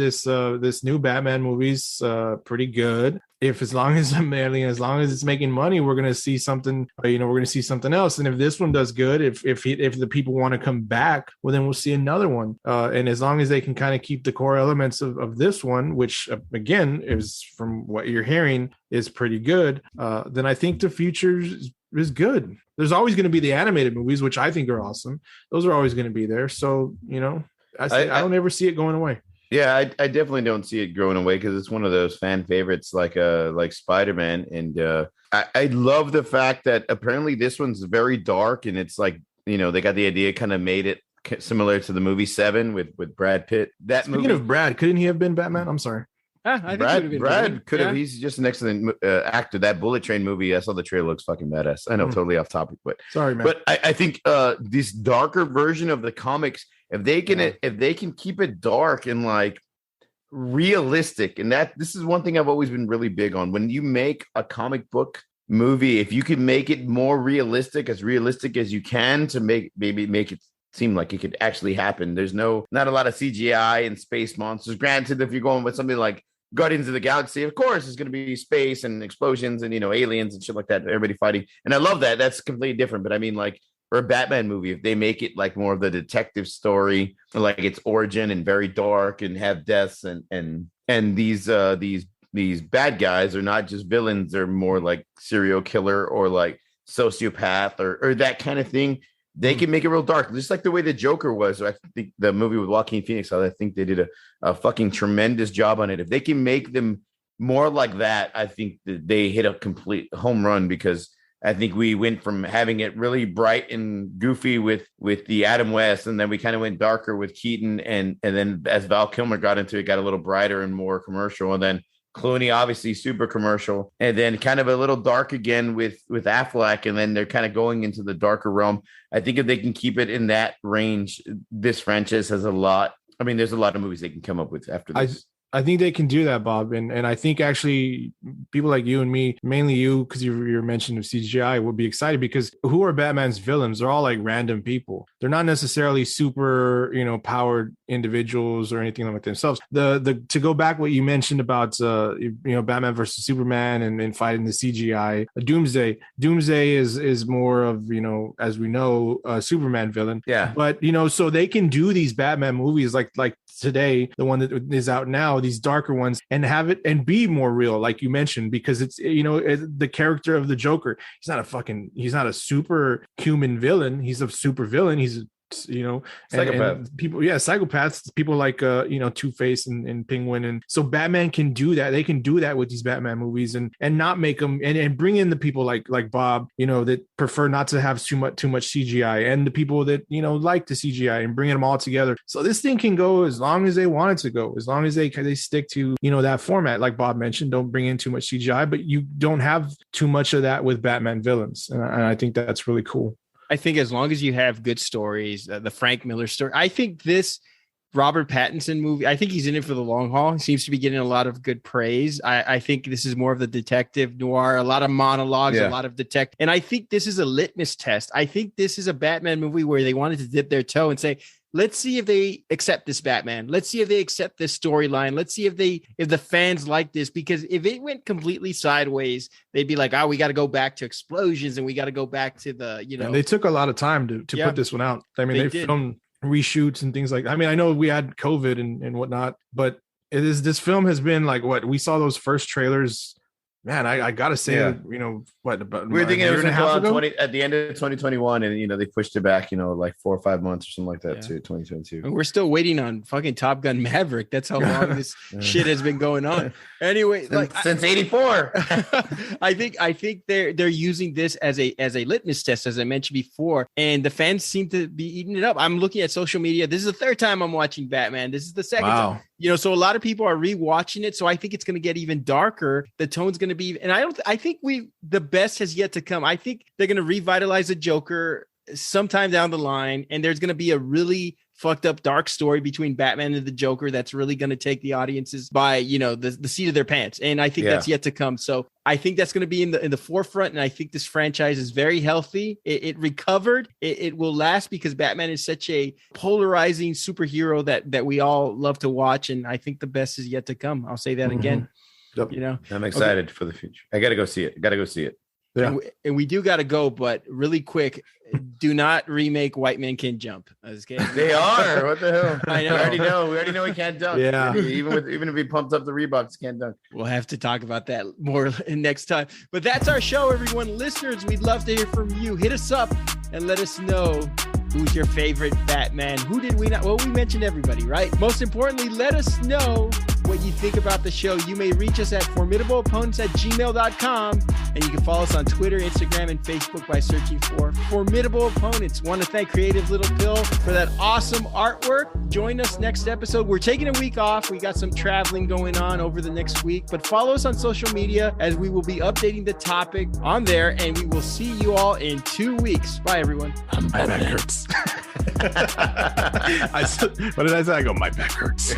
new Batman movie's pretty good. As long as it's making money, we're going to see something, we're going to see something else. And if this one does good, if the people want to come back, well, then we'll see another one. And as long as they can kind of keep the core elements of this one, which again, is from what you're hearing is pretty good, then I think the future is good. There's always going to be the animated movies, which I think are awesome. Those are always going to be there. So, I don't ever see it going away. Yeah, I definitely don't see it growing away because it's one of those fan favorites like Spider-Man. And I love the fact that apparently this one's very dark and it's like, they got the idea, kind of made it similar to the movie Seven with Brad Pitt. Speaking of Brad, couldn't he have been Batman? I'm sorry. I think Brad could have. Yeah. He's just an excellent actor. That Bullet Train movie, I saw the trailer, looks fucking badass. I know, totally off topic, but sorry, man. But I think this darker version of the comics, if they can keep it dark and like realistic, and this is one thing I've always been really big on. When you make a comic book movie, if you can make it more realistic as you can to make it seem like it could actually happen. There's not a lot of CGI and space monsters. Granted, if you're going with something like Guardians of the Galaxy, of course, it's going to be space and explosions and, aliens and shit like that. Everybody fighting. And I love that. That's completely different. But I mean, like for a Batman movie, if they make it like more of the detective story, like its origin and very dark and have deaths and these bad guys are not just villains, they're more like serial killer or like sociopath or that kind of thing. They can make it real dark, just like the way the Joker was. I think the movie with Joaquin Phoenix, I think they did a fucking tremendous job on it. If they can make them more like that, I think that they hit a complete home run because I think we went from having it really bright and goofy with the Adam West, and then we kind of went darker with Keaton, and then as Val Kilmer got into it, got a little brighter and more commercial, and then Clooney, obviously super commercial, and then kind of a little dark again with Affleck, and then they're kind of going into the darker realm. I think if they can keep it in that range, this franchise has a lot. I mean, there's a lot of movies they can come up with after this. I think they can do that, Bob. And I think actually people like you and me, mainly you, because you're mentioning of CGI, will be excited because who are Batman's villains? They're all like random people. They're not necessarily super, powered individuals or anything like themselves. To go back what you mentioned about, Batman versus Superman and fighting the CGI, Doomsday. Doomsday is more of, as we know, a Superman villain. Yeah. But, so they can do these Batman movies like today, the one that is out now, these darker ones, and have it and be more real, like you mentioned, because it's the character of the Joker. He's not a super human villain. He's a super villain. He's you know, Psychopath. people, psychopaths, people like you know, Two-Face and Penguin. And so Batman can do that. They can do that with these Batman movies and not make them and bring in the people like Bob, you know, that prefer not to have too much CGI, and the people that, you know, like the CGI, and bringing them all together. So this thing can go as long as they want it to go, as long as they stick to, you know, that format. Like Bob mentioned, don't bring in too much CGI, but you don't have too much of that with Batman villains. And I think that's really cool. I think as long as you have good stories, the Frank Miller story, I think this Robert Pattinson movie, I think he's in it for the long haul. He seems to be getting a lot of good praise. I think this is more of the detective noir, a lot of monologues, a lot of detective. And I think this is a litmus test. I think this is a Batman movie where they wanted to dip their toe and say, let's see if they accept this Batman. Let's see if they accept this storyline. Let's see if the fans like this, because if it went completely sideways, they'd be like, oh, we got to go back to explosions and we got to go back to the, you know. And they took a lot of time to put this one out. I mean, they filmed reshoots and things like that. I mean, I know we had COVID and whatnot, but this film has been like, what we saw those first trailers. Man, I gotta say, you know, what about we were thinking it was at the end of 2021, and you know they pushed it back, you know, like 4 or 5 months or something like that to 2022. And we're still waiting on fucking Top Gun Maverick. That's how long this shit has been going on. Anyway, since '84. I think they're using this as a litmus test, as I mentioned before, and the fans seem to be eating it up. I'm looking at social media. This is the third time I'm watching Batman. This is the second time. You know, so a lot of people are rewatching it. So I think it's going to get even darker. The tone's going to be, and I think the best has yet to come. I think they're going to revitalize the Joker sometime down the line, and there's going to be a really fucked up dark story between Batman and the Joker that's really going to take the audiences by, you know, the seat of their pants. And I think that's yet to come. So I think that's going to be in the forefront. And I think this franchise is very healthy. It recovered. It will last because Batman is such a polarizing superhero that we all love to watch. And I think the best is yet to come. I'll say that again. Yep. You know, I'm excited for the future. I got to go see it. Yeah. And we do got to go, but really quick, do not remake White Man Can't Jump. They are. What the hell? I know. We already know he can't dunk. Yeah. Even if he pumped up the Reeboks, can't dunk. We'll have to talk about that more next time. But that's our show, everyone. Listeners, we'd love to hear from you. Hit us up and let us know who's your favorite Batman. Who did we not? Well, we mentioned everybody, right? Most importantly, let us know what you think about the show. You may reach us at formidableopponents@gmail.com, and you can follow us on Twitter, Instagram, and Facebook by searching for Formidable Opponents. Want to thank Creative Little Pill for that awesome artwork. Join us next episode. We're taking a week off. We got some traveling going on over the next week, but follow us on social media as we will be updating the topic on there, and we will see you all in 2 weeks. Bye, everyone. My back hurts. What did I say? I go, my back hurts.